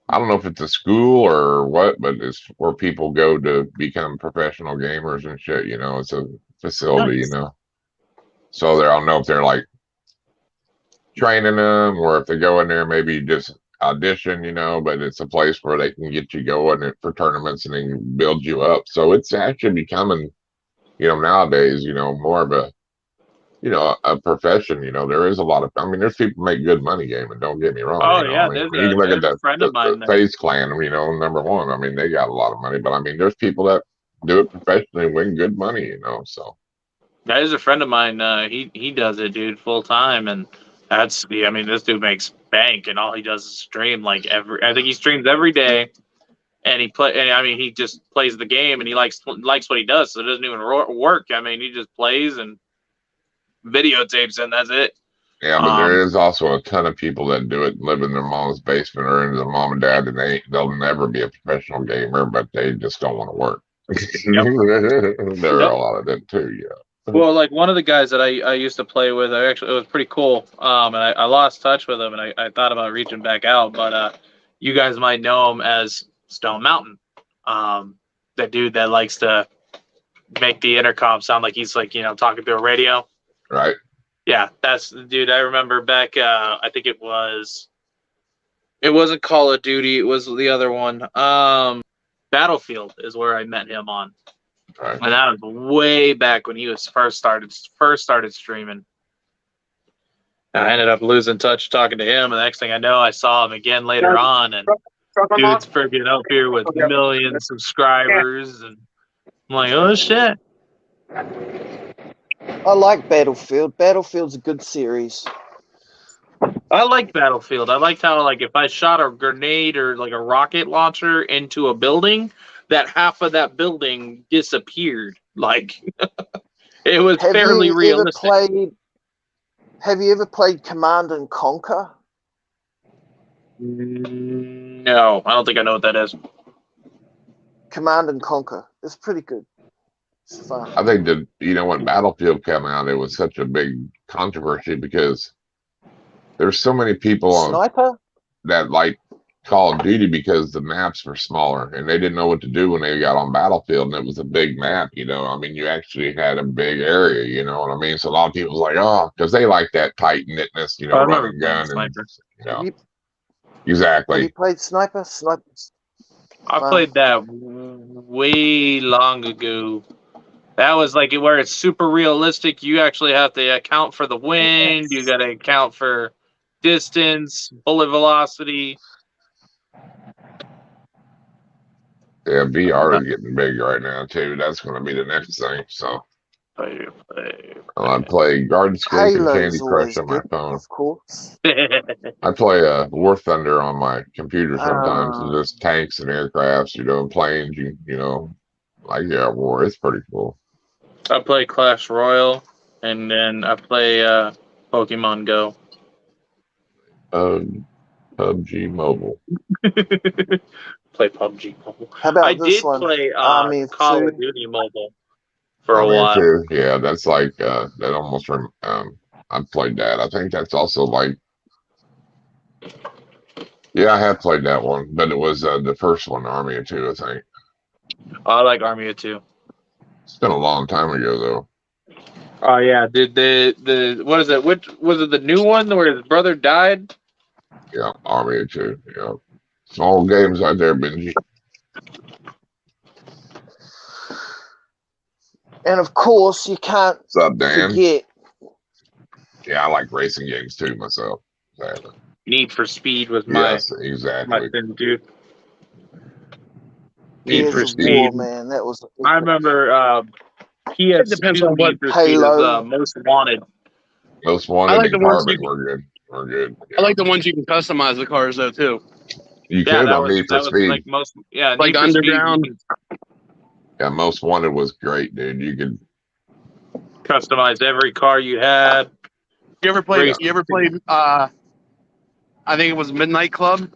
I don't know if it's a school or what, but it's where people go to become professional gamers and shit. You know, it's a facility. Nice. You know, so I don't know if they're like training them or if they go in there maybe just audition. You know, but it's a place where they can get you going for tournaments and then build you up. So it's actually becoming, you know, nowadays, you know, more of a, you know, a profession. You know, there is a lot of, I mean, there's people make good money gaming, don't get me wrong. Oh, you know? yeah. I mean, you can look at the FaZe Clan, you know, #1. I mean, they got a lot of money, but I mean, there's people that do it professionally and win good money, you know, so. That is a friend of mine. He does it, dude, full time. And I mean, this dude makes bank and all he does is stream like I think he streams every day. And he just plays the game and he likes what he does. So it doesn't even work. I mean, he just plays and videotapes and that's it. Yeah, but there is also a ton of people that do it, live in their mom's basement or in their mom and dad, and they'll never be a professional gamer, but they just don't want to work. Yep. There are a lot of them too, yeah. Well, like one of the guys that I used to play with, it was pretty cool. And I lost touch with him, and I thought about reaching back out, but you guys might know him as Stone Mountain. That dude that likes to make the intercom sound like he's like, you know, talking through a radio. Right. Yeah, that's the dude. I remember back. I think it wasn't Call of Duty. It was the other one. Battlefield is where I met him on. Right. And that was way back when he was first started streaming. And I ended up losing touch talking to him. And the next thing I know, I saw him again later on. And dude's freaking up here with million subscribers. And I'm like, oh, shit. I like Battlefield. Battlefield's a good series. I like Battlefield. I liked how, like, if I shot a grenade or, like, a rocket launcher into a building, that half of that building disappeared. Like, it was fairly realistic. Have you ever played Command and Conquer? No, I don't think I know what that is. Command and Conquer. It's pretty good. It's fun. I think that, you know, when Battlefield came out, it was such a big controversy because there's so many people that like Call of Duty because the maps were smaller and they didn't know what to do when they got on Battlefield, and it was a big map, you know. I mean, you actually had a big area, you know what I mean? So a lot of people was like, oh, because they like that tight knitness, you know, running gun and, you know. Exactly. Have you played Sniper? I played that way long ago. That was like where it's super realistic. You actually have to account for the wind. You got to account for distance, bullet velocity. Yeah, VR is getting big right now too. That's going to be the next thing. So I play Gardscape and Candy Crush on my phone. Of course. I play War Thunder on my computer sometimes. It's just tanks and aircrafts, you know, and planes. You know, like war. It's pretty cool. I play Clash Royale, and then I play Pokemon Go. PUBG Mobile. Play PUBG Mobile. How about I this did one? play Call of Duty Mobile for a while. Too. Yeah, that's like that almost. I played that. I think that's also like. Yeah, I have played that one, but it was the first one, Army of Two, I think. I like Army of Two. It's been a long time ago, though. Oh yeah, did the what is it? Which was it? The new one where his brother died? Yeah, Army too. Yeah, small games out there, Benji. And of course, you can't What's up, Dan? forget. Yeah, I like racing games too myself. Exactly. Need for Speed was my Yes, exactly. thing, dude. Gears for of Speed. War, man, that was. I remember It depends on PS2 what Need for Halo. Speed was Most Wanted. Most Wanted I like and the ones Carbon were good. Were good. I like the ones you can customize the cars though too. You Yeah, could that on was Need for Speed. like most. Yeah, Like Need for Speed, Underground. you can Yeah, Most Wanted was great, dude. You could. customize every car you had. You ever played? Race. You ever played? I think it was Midnight Club.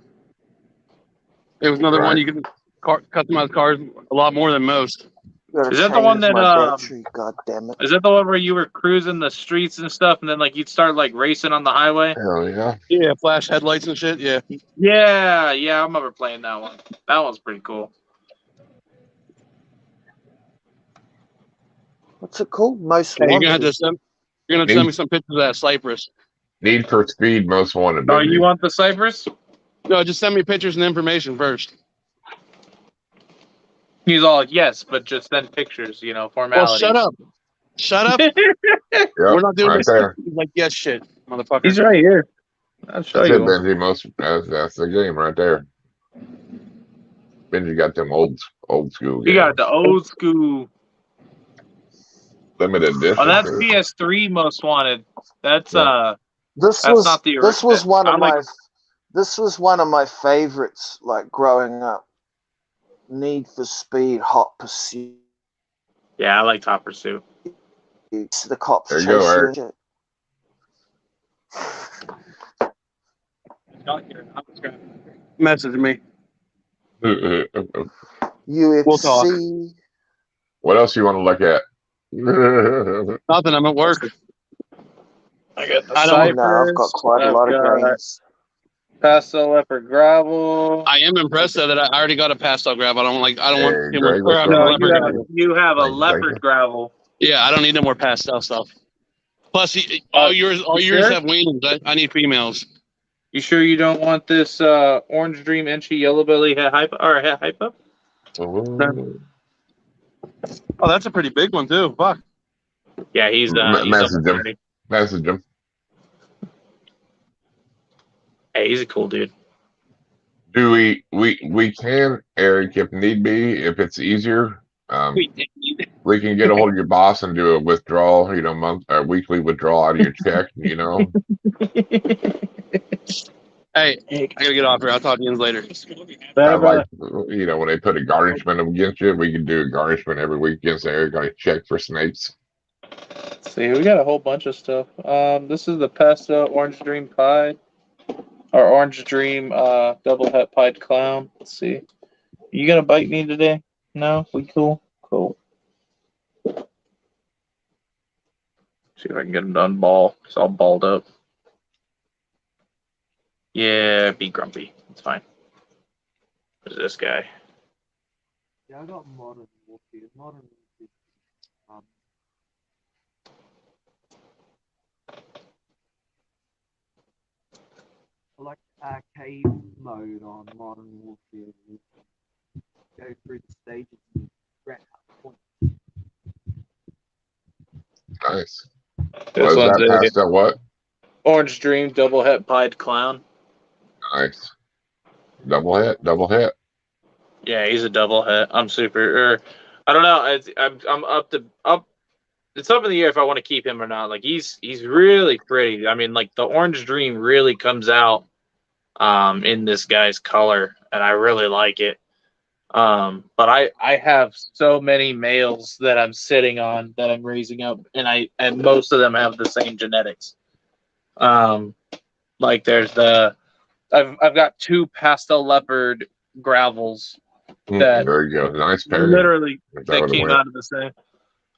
It was another one Right. you could customize cars a lot more than most. Gotta Is that the one change that my battery, God damn it. is that the one where you were cruising the streets and stuff, and then like you'd start like racing on the highway? Hell yeah. Yeah, flash headlights and shit. Yeah. Yeah, I remember playing that one. That one's pretty cool. What's it called? Most Hey, you're Wanted. gonna send me some pictures of that Cypress. Need for Speed, Most Wanted. Oh, Benji. you want the Cypress? No, just send me pictures and information first. He's all yes, but just send pictures, you know, Well, formalities. shut up. Shut up. Yep, We're not doing right this. there. He's like, yes, shit, motherfucker. He's right here. I'll show That's it, you. Benji. That's the game right there. Benji got them old school games. You got the old school. Limited edition. Oh, that's too. PS3 Most Wanted. That's Yeah. This That's was not the this was one I of like- my this was one of my favorites. Like growing up, Need for Speed, Hot Pursuit. yeah, I like Top Pursuit. The cops There you chase go, you Eric. and shit. Message me. UFC. We'll talk. What else you want to look at? Nothing. I'm at work. I got the I don't- No, I've got quite a lot of games. Pastel Leopard Gravel. I am impressed though that I already got a pastel grab. I don't want Hey, too much. Greg, what's or going No, on? leopard gravel. you have a Thank you. leopard gravel. Yeah, I don't need no more pastel stuff. Plus, all yours sure? have wings. I need females. You sure you don't want this Orange Dream Enchi Yellow Belly hype or hype? Ooh. Oh, that's a pretty big one too. Fuck. Yeah, he's Message him. 30. Message him. Hey, he's a cool dude. Do we can, Eric, if need be, if it's easier, we can get a hold of your boss and do a withdrawal, weekly withdrawal out of your check, Hey, I gotta get off here. I'll talk to you later. I like, when they put a garnishment against you, we can do a garnishment every week against Eric on a check for snakes. Let's see, we got a whole bunch of stuff. This is the Pastel Orange Dream Pie. Or Orange Dream double het pied clown. Let's see. You gonna bite me today? No? We cool? Cool. See if I can get him to unball. He's all balled up. Yeah, be grumpy. It's fine. Who's this guy? Yeah, I got modern warfare. Modern warfare. I like arcade mode on Modern Warfare. Go through the stages and rack up points. Nice. This Was one's that a pastel what? Orange Dream double het pied clown. Nice. Double hit. Yeah, he's a double het. I'm super. I don't know. I'm up. It's up in the air if I want to keep him or not. Like he's really pretty. I mean, like the Orange Dream really comes out in this guy's color, and I really like it. But I have so many males that I'm sitting on that I'm raising up, and most of them have the same genetics. Like there's I've got 2 pastel leopard gravels that There you go. Nice pair. literally they came out of the same.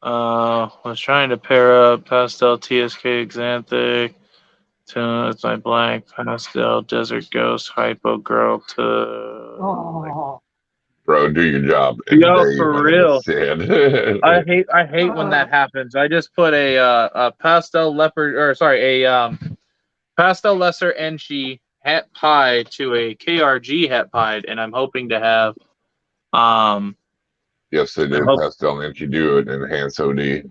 Was trying to pair up pastel TSK Xanthic. It's my blank pastel desert ghost hypo girl to. Oh, Bro, do your job. And Yo, they for went real. and said, I hate when that happens. I just put a pastel leopard, or sorry, a pastel lesser enchi het pie to a KRG het pie, and I'm hoping to have yes, they did pastel and you do it in enhance OD.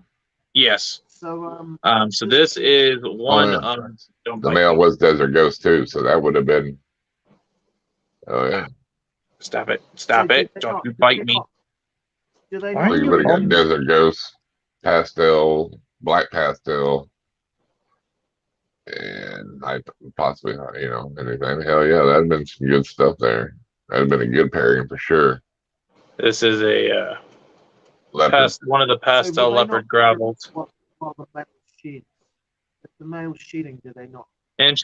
yes. So So this is one the male was Desert Ghost too, so that would have been Stop it. Stop it. Don't you bite me. Do they so you would have got Desert Ghost, pastel, black pastel, and I possibly, anything. Hell yeah, that'd been some good stuff there. That'd been a good pairing for sure. This is a leopard. One of the pastel leopard gravels. While the male sheds. If the male's shedding, do they not? And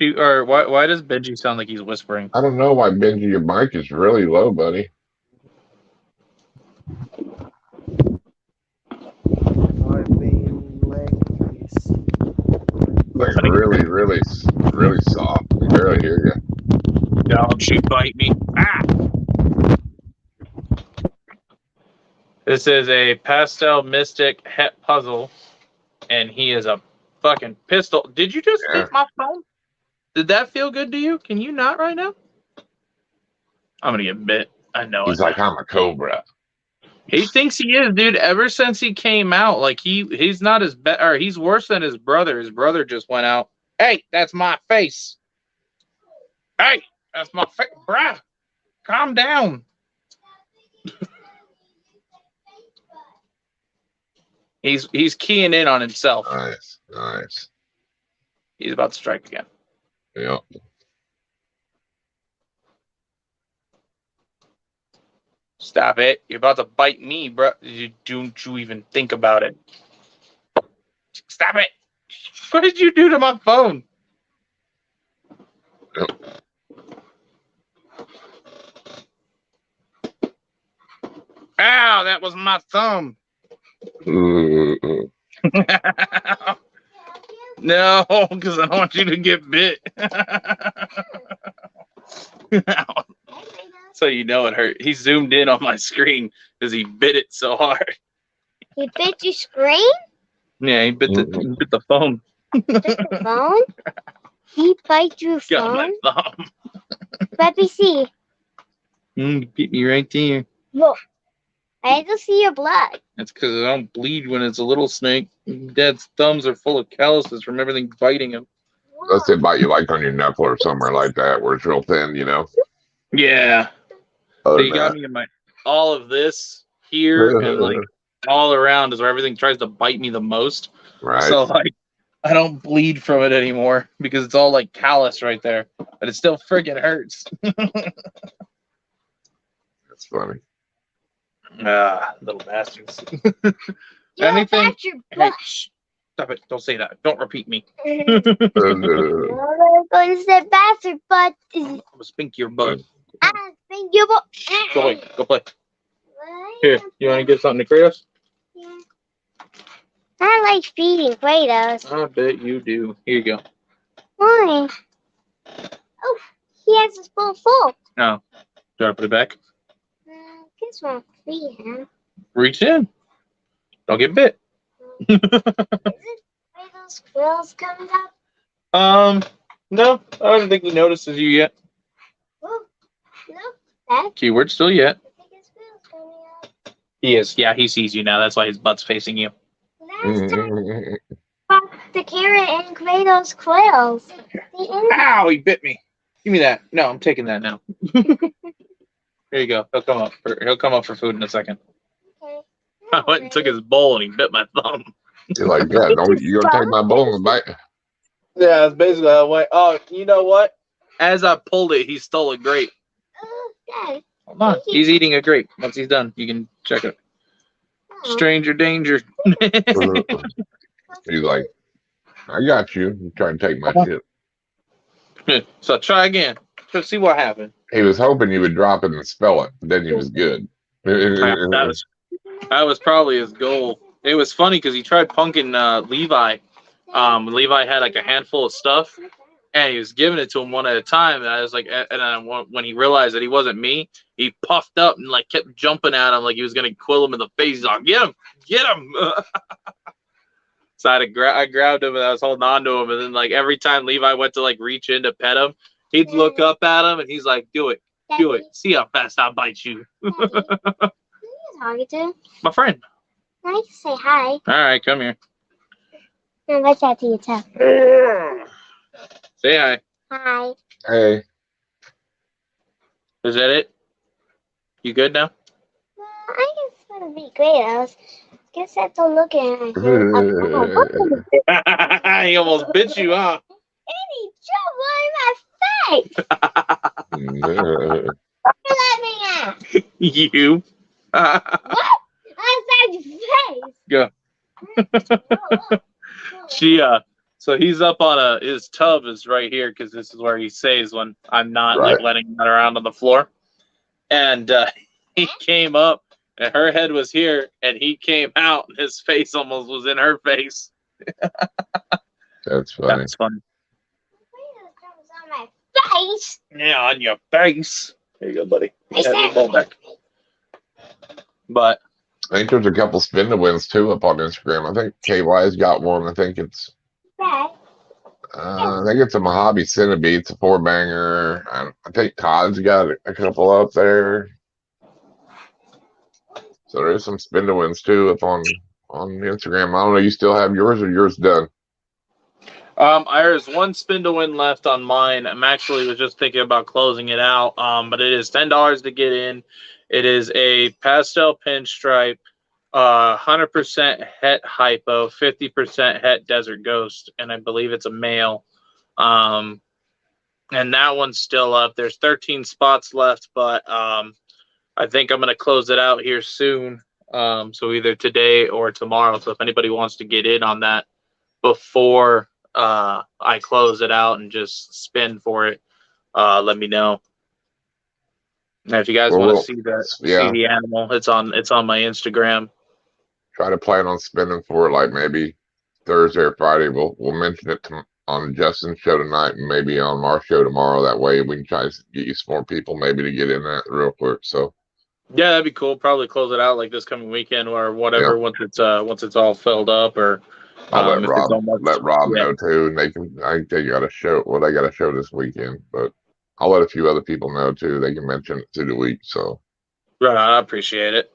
why does Benji sound like he's whispering? I don't know why, Benji, your mic is really low, buddy. I've been lagging, yes. Like really, really, really soft. I can barely hear you. Don't you bite me. Ah! This is a pastel mystic het puzzle, and he is a fucking pistol. Did you just hit my phone? Did that feel good to you? Can you not right now? I'm gonna get bit. I know He's like, I'm a cobra. He thinks he is, dude. Ever since he came out, like he's not as bad, or he's worse than his brother. His brother just went out. Hey, that's my face. Hey, that's my face, bruh. Calm down. He's keying in on himself. Nice, nice. He's about to strike again. Yep. Stop it. You're about to bite me, bro. Don't you even think about it. Stop it. What did you do to my phone? Yep. Ow, that was my thumb. No, because I don't want you to get bit. So you know it hurt. He zoomed in on my screen because he bit it so hard. He bit your screen? Yeah, he bit the phone. Bit the phone? He bite your phone? Got my thumb. Let me see. You bit me right there. Look. I can see your blood. That's because I don't bleed when it's a little snake. Dad's thumbs are full of calluses from everything biting him. Unless they bite you like on your knuckle or somewhere like that where it's real thin, you know? Yeah. They got me in all of this here and like all around is where everything tries to bite me the most. Right. So like I don't bleed from it anymore because it's all like callus right there. But it still friggin' hurts. That's funny. Little bastards. Anything? That's your bush. Stop it. Don't say that. Don't repeat me. I'm going to say bastard butt. I'm gonna spink your butt. Spink your butt. Go away. Go play. Here, you want to get something to Kratos? Yeah. I like feeding Kratos. I bet you do. Here you go. Why? Oh, he has his bowl full. No. Do I put it back? This one free, huh? Reach in. Don't get bit. Is it where those quills coming up? No. I don't think he notices you yet. Oh, no. That. Keyword still yet. I think his quills coming up. He is. Yeah, he sees you now. That's why his butt's facing you. Last time, the carrot and Kratos' quills. Ow! He bit me. Give me that. No, I'm taking that now. Here you go. He'll come up for food in a second. Okay. I went and took his bowl and he bit my thumb. You're like, yeah, you gonna take my bowl and bite? Yeah, that's basically how it went. Oh, you know what? As I pulled it, he stole a grape. Dad. Hold on. He's eating a grape. Once he's done, you can check it. Stranger danger. He's like, I got you. You trying to take my shit. So try again. Let's see what happened. He was hoping you would drop it and spell it, but then he was good. That was probably his goal. It was funny because he tried punking Levi. Levi had like a handful of stuff, And he was giving it to him one at a time. And I was like, and then when he realized that he wasn't me, he puffed up and like kept jumping at him like he was gonna quill him in the face. He's like, get him. So I grabbed him and I was holding on to him. And then like every time Levi went to like reach in to pet him, he'd look up at him and he's like, do it. Do it. See how fast I bite you. Who are you talking to? My friend. I like to say hi. All right, come here. No, what's that to you too? Say hi. Hi. Hey. Is that it? You good now? I just want to be great. I was just have to look at it. He almost bit you, huh? And he jumped right in my face. Let me out. You. What? Outside your face. Go. So he's up on his tub is right here because this is where he stays when I'm not like letting him run around on the floor. And he came up and her head was here and he came out and his face almost was in her face. That's funny. That's funny. On my face. Yeah, on your face. There you go, buddy. Back. But I think there's a couple spin to wins too up on Instagram. I think KY's got one. I think it's a Mojave Centipede. It's a 4-banger. I think Todd's got a couple up there. So there's some spin to wins too up on Instagram. I don't know. You still have yours or yours done? There's one spin to win left on mine. I'm actually was just thinking about closing it out. But it is $10 to get in. It is a pastel pinstripe, 100% het hypo, 50% het desert ghost, and I believe it's a male. And that one's still up. There's 13 spots left, but I think I'm going to close it out here soon. So either today or tomorrow. So if anybody wants to get in on that before I close it out and just spin for it, let me know. Now, if you guys want to see the animal, it's on my Instagram. Try to plan on spinning for it like maybe Thursday or Friday. We'll mention it on Justin's show tonight and maybe on our show tomorrow. That way we can try to get you some more people maybe to get in that real quick. So yeah, that'd be cool. Probably close it out like this coming weekend or whatever. Yeah. Once it's all filled up, or I'll let Rob know too. And I think they got a show. Well, they got a show this weekend, but I'll let a few other people know too. They can mention it through the week. So right, I appreciate it.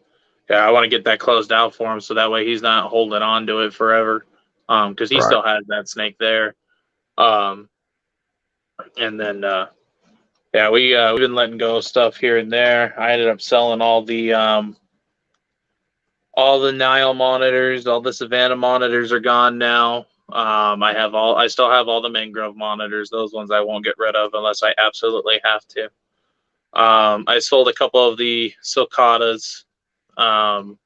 Yeah, I want to get that closed out for him so that way he's not holding on to it forever. Because he still has that snake there. And then we've been letting go of stuff here and there. I ended up selling all the Nile monitors, all the Savannah monitors are gone now. I still have all the mangrove monitors. Those ones I won't get rid of unless I absolutely have to. I sold a couple of the sulcatas. You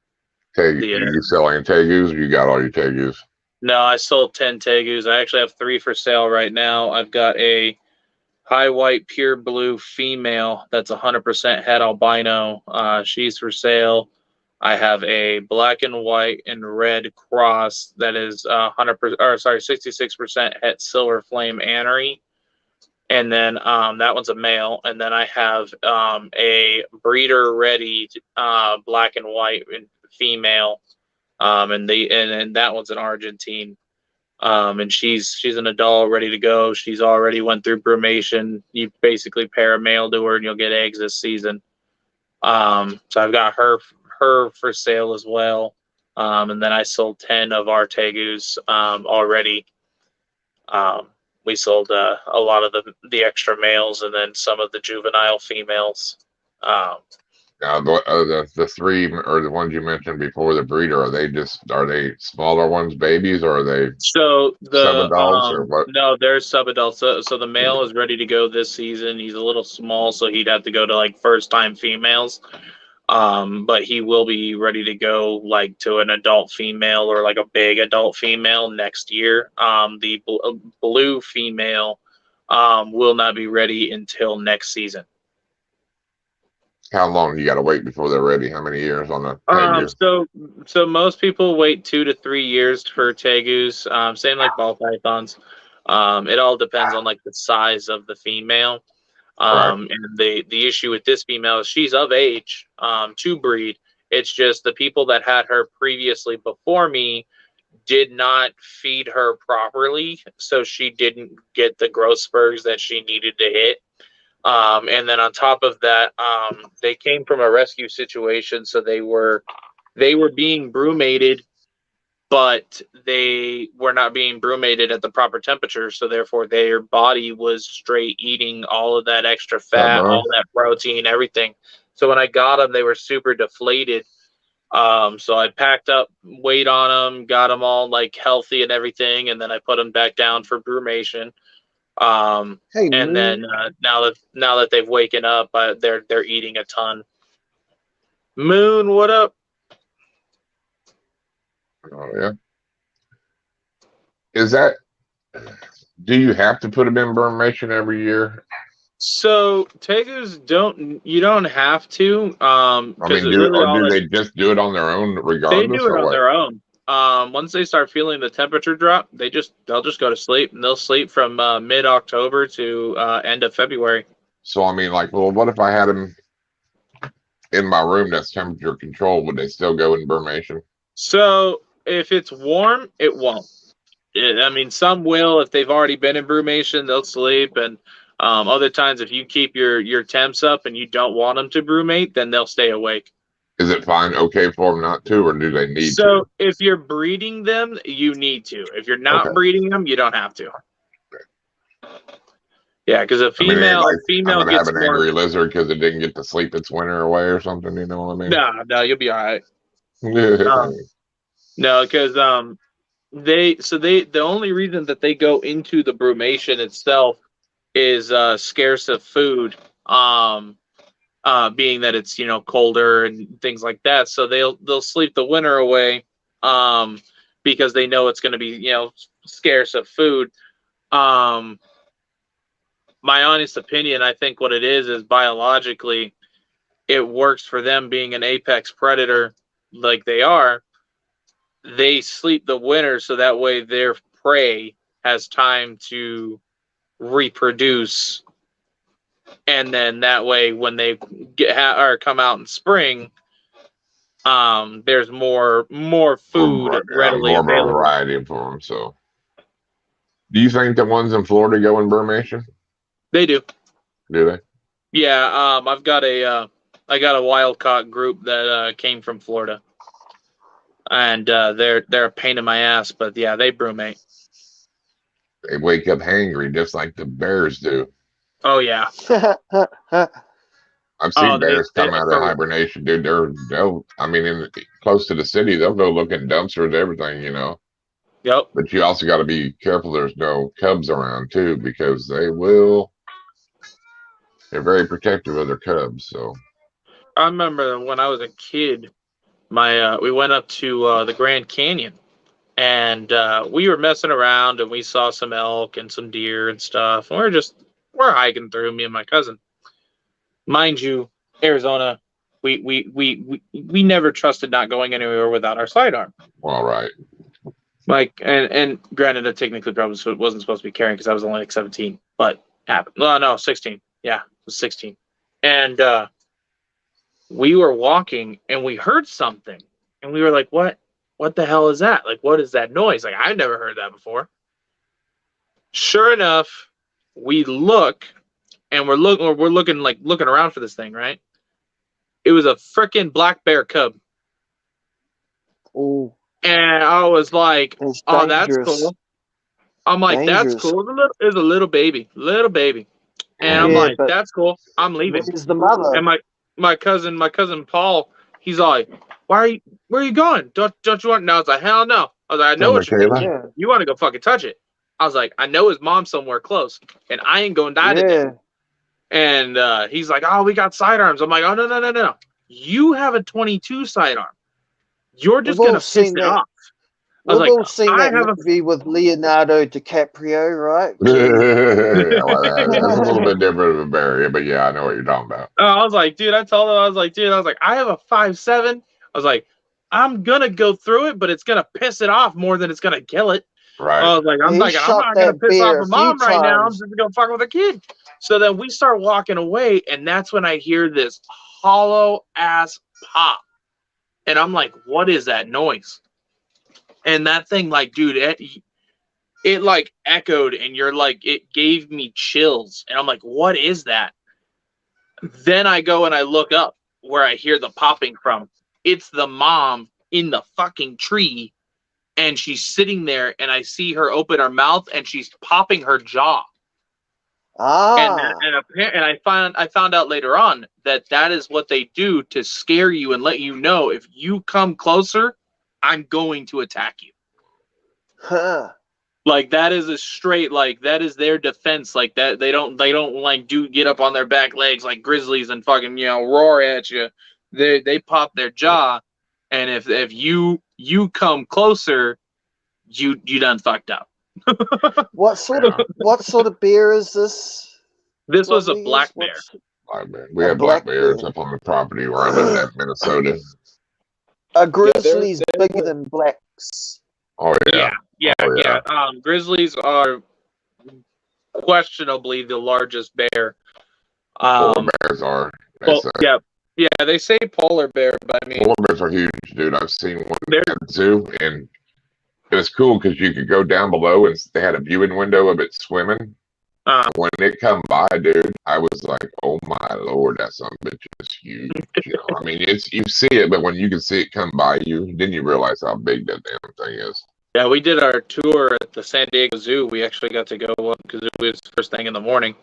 selling tegus, or you got all your tegus? No, I sold 10 tegus. I actually have 3 for sale right now. I've got a high white pure blue female that's 100% het albino. She's for sale. I have a black and white and red cross that is 66% het silver flame anery. And then that one's a male. And then I have a breeder ready black and white and female. And that one's an Argentine. And she's an adult ready to go. She's already went through brumation. You basically pair a male to her and you'll get eggs this season. So I've got her for sale as well. And then I sold 10 of our tegus already. We sold a lot of the extra males and then some of the juvenile females. Now, the 3 or the ones you mentioned before, the breeder, are they smaller ones, babies, or are they sub-adults or what? No, they're sub-adults. So the male is ready to go this season. He's a little small, so he'd have to go to like first-time females. But he will be ready to go like to an adult female or like a big adult female next year. The blue female will not be ready until next season. How long do you got to wait before they're ready? How many years on the tegus? So most people wait 2 to 3 years for tegus. Same like ball pythons. It all depends on like the size of the female. And the issue with this female is she's of age to breed. It's just the people that had her previously before me did not feed her properly, so she didn't get the growth spurts that she needed to hit. And then on top of that, they came from a rescue situation, so they were being brumated, but they were not being brumated at the proper temperature, so therefore their body was straight eating all of that extra fat, all that protein, everything. So when I got them, they were super deflated. So I packed up weight on them, got them all like healthy and everything, and then I put them back down for brumation. And then now that they've waken up, they're eating a ton. Moon, what up? Oh yeah. Do you have to put them in brumation every year? So tegus you don't have to. I mean, do they just do it on their own regardless? They do it on their own. Once they start feeling the temperature drop, they'll just go to sleep, and they'll sleep from mid-October to end of February. So I mean, like, well, what if I had them in my room that's temperature controlled? Would they still go in brumation? So if it's warm, it won't. I mean, some will. If they've already been in brumation, they'll sleep, and other times, if you keep your temps up and you don't want them to brumate, then they'll stay awake. Is it okay for them not to, or do they need to? So if you're breeding them, you need to. If you're not breeding them, you don't have to. Yeah, because a female, I'm gonna have an angry lizard because it didn't get to sleep its winter away or something. You know what I mean? No, you'll be all right. No, because the only reason that they go into the brumation itself is scarce of food, being that it's colder and things like that. So they'll sleep the winter away, because they know it's going to be scarce of food. My honest opinion, I think what it is biologically, it works for them being an apex predator like they are. They sleep the winter so that way their prey has time to reproduce, and then that way when they come out in spring, there's more food readily more available. Variety for them. So, do you think the ones in Florida go in brumation? They do. Do they? Yeah. I got a wild caught group that came from Florida, and they're a pain in my ass, but yeah, they brumate. They wake up hangry just like the bears do. Oh yeah. I've seen bears come out of hibernation, dude. Close to the city, they'll go look at dumpsters, everything, Yep. But you also got to be careful there's no cubs around too, because they're very protective of their cubs. So I remember when I was a kid, we went up to the Grand Canyon, and we were messing around, and we saw some elk and some deer and stuff. And we're hiking through, me and my cousin. Mind you, Arizona, we never trusted not going anywhere without our sidearm. All right. Like, and granted, I technically probably wasn't supposed to be carrying because I was only like 17, but happened. Well, no, 16. Yeah, it was 16. And we were walking, and we heard something, and we were like, "What the hell is that? Like, what is that noise? Like, I've never heard that before." Sure enough, we look, and we're looking around for this thing, right? It was a freaking black bear cub. Oh. And I was like, "Oh, that's cool." I'm like, "That's cool." It was a little baby. And I'm like, "That's cool. I'm leaving." Where's the mother? And my cousin Paul, he's like, where are you going? Don't you want? No, I was like, hell no. I was like, I know what you're thinking. Yeah. You want to go fucking touch it? I was like, I know his mom's somewhere close, and I ain't going to die today. And he's like, oh, we got sidearms. I'm like, oh no. You have a 22 sidearm. You're just gonna piss it off. We've all seen that movie with Leonardo DiCaprio, right? That's a little bit different of a barrier, but yeah, I know what you're talking about. I was like, dude, I told him, I was like, I have a 5.7. I was like, I'm gonna go through it, but it's gonna piss it off more than it's gonna kill it. Right. I was like, I'm not gonna piss off her mom right now. I'm just gonna fuck with her kid. So then we start walking away, and that's when I hear this hollow ass pop, and I'm like, what is that noise? And that thing, like, dude, it like echoed, and you're like, it gave me chills, and I'm like, what is that? Then I go and I look up where I hear the popping from. It's the mom in the fucking tree, and she's sitting there, and I see her open her mouth, and she's popping her jaw. Ah. And I found out later on that is what they do to scare you and let you know if you come closer, I'm going to attack you. Huh. Like, that is a straight, like, that is their defense. Like, that they don't like get up on their back legs like grizzlies and fucking, you know, roar at you. They pop their jaw, and if you come closer, you done fucked up. What sort of bear is this? This was a black bear. Black bear. We have black bears up on the property where I live at, Minnesota. Are grizzlies bigger than blacks? Oh yeah. Yeah. Grizzlies are questionably the largest bear. Polar bears are. Yeah, they say polar bear, but I mean, polar bears are huge, dude. I've seen one at the zoo, and it was cool because you could go down below, and they had a viewing window of it swimming. When it come by, dude, I was like, "Oh my lord, that son of a bitch is huge." You know, I mean, you see it, but when you can see it come by you, then you realize how big that damn thing is. Yeah, we did our tour at the San Diego Zoo. We actually got to go up because it was first thing in the morning,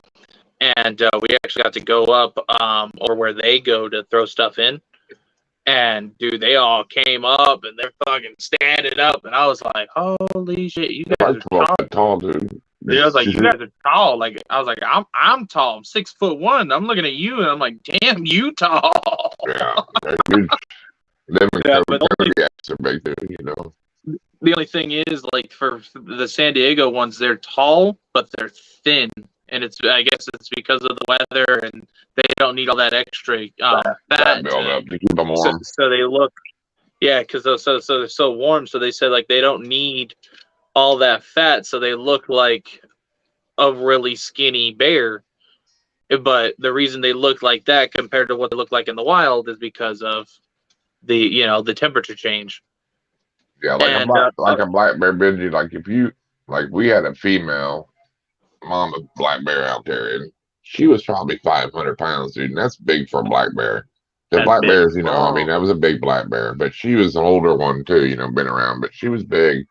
and we actually got to go up or where they go to throw stuff in. And dude, they all came up and they're fucking standing up, and I was like, "Holy shit, you guys are tall, dude." Yeah, I was like, "You guys are tall." Like, I was like, "I'm tall. I'm 6'1". I'm looking at you, and I'm like, "Damn, you tall." Yeah, dude. Them are big, dude. You know. The only thing is, like, for the San Diego ones, they're tall, but they're thin. And I guess it's because of the weather, and they don't need all that extra fat build up to keep them warm. So they look, because they're so warm. So they said, like, they don't need all that fat, so they look like a really skinny bear. But the reason they look like that compared to what they look like in the wild is because of the temperature change. Yeah, like a black bear, Benji. Like if you we had a female mama black bear out there, and she was probably 500 pounds, dude. And that's big for a black bear. The black bears, you know, I mean, that was a big black bear, but she was an older one too, you know, been around, but she was big.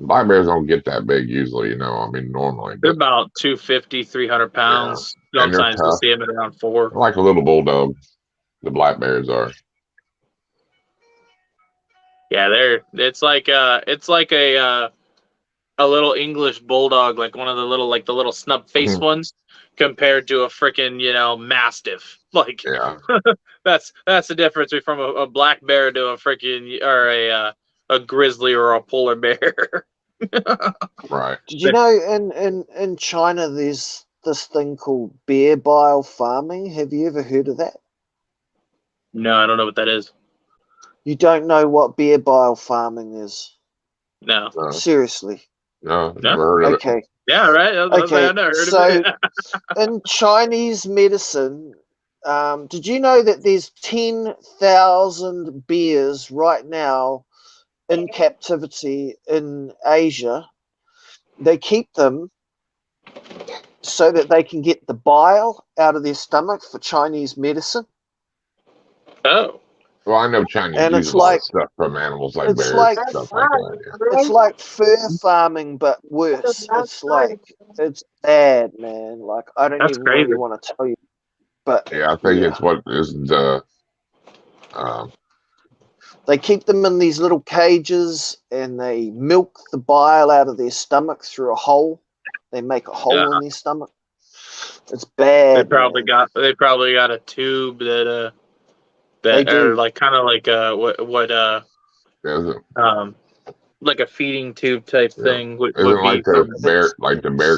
Black bears don't get that big usually, you know. I mean, normally they're about 250, 300 pounds. Yeah. Sometimes you see them at around 4. They're like a little bulldog. The black bears are. Yeah, it's like a little English bulldog, like one of the little snub face ones, compared to a freaking mastiff. Like, yeah. that's the difference from a black bear to a freaking or a grizzly or a polar bear. Right. Did you know in China there's this thing called bear bile farming? Have you ever heard of that? No, I don't know what that is. You don't know what bear bile farming is? No. Seriously. No, never heard of it. Yeah, right. Okay, I never heard so of it. in Chinese medicine, did you know that there's 10,000 bears right now in captivity in Asia? They keep them so that they can get the bile out of their stomach for Chinese medicine. Oh. Well, I know Chinese use a lot of stuff from animals like bears and stuff like that. Yeah. It's like fur farming, but worse. It's bad, man. Like, I don't even really want to tell you. But yeah, I think it's what is the. They keep them in these little cages, and they milk the bile out of their stomach through a hole. They make a hole in their stomach. It's bad. They probably got a tube that are like kind of like like a feeding tube type thing. Isn't like the bear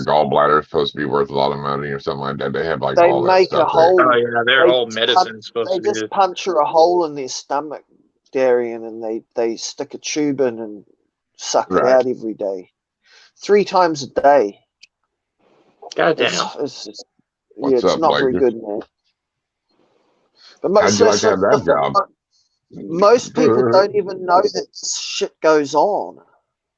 gallbladder is supposed to be worth a lot of money or something like that? They have like all that stuff. Oh yeah, their whole medicine is supposed to be. They just puncture a hole in their stomach, Darian, and they stick a tube in and suck it out every day. 3 times a day. God damn. It's What's up, not very Blake? good, man. But How'd you like to have that job? Most people don't even know that shit goes on.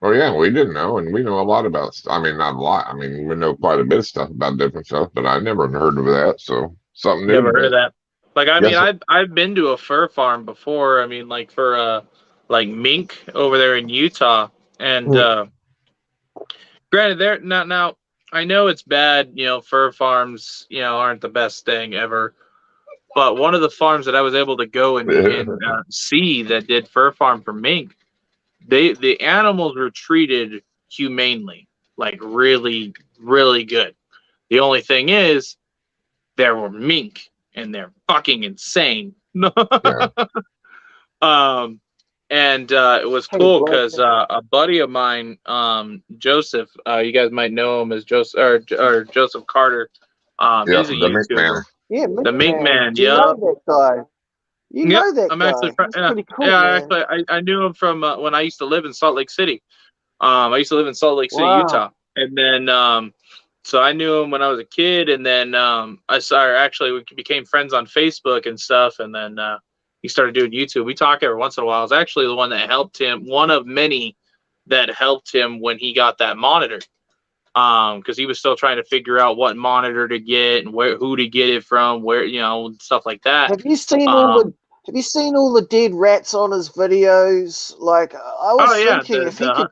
Oh yeah, we didn't know, and we know a lot about. I mean, not a lot. I mean, we know quite a bit of stuff about different stuff, but I never heard of that. So something new. Never heard of that. Like, I mean, Yes, I've been to a fur farm before. I mean, like for like mink over there in Utah, and granted, they're not now. I know it's bad. You know, fur farms, you know, aren't the best thing ever. But one of the farms that I was able to go and see that did fur farm for mink, the animals were treated humanely, like really, really good. The only thing is, there were mink, and they're fucking insane. Yeah. And it was cool because a buddy of mine, Joseph, you guys might know him as Joseph or Joseph Carter. He's a the Mink Man. YouTuber. Yeah, The Mink Man. Do you know that guy? You know that I'm guy. actually He's pretty cool, yeah, man. actually, I knew him from when I used to live in Salt Lake City. I used to live in Salt Lake City, Utah, and then so I knew him when I was a kid, and then we became friends on Facebook and stuff, and then he started doing YouTube. We talk every once in a while. I was actually the one that helped him, one of many that helped him when he got that monitor, because he was still trying to figure out what monitor to get and who to get it from, where, you know, stuff like that. Have you seen all the dead rats on his videos? Like, I was thinking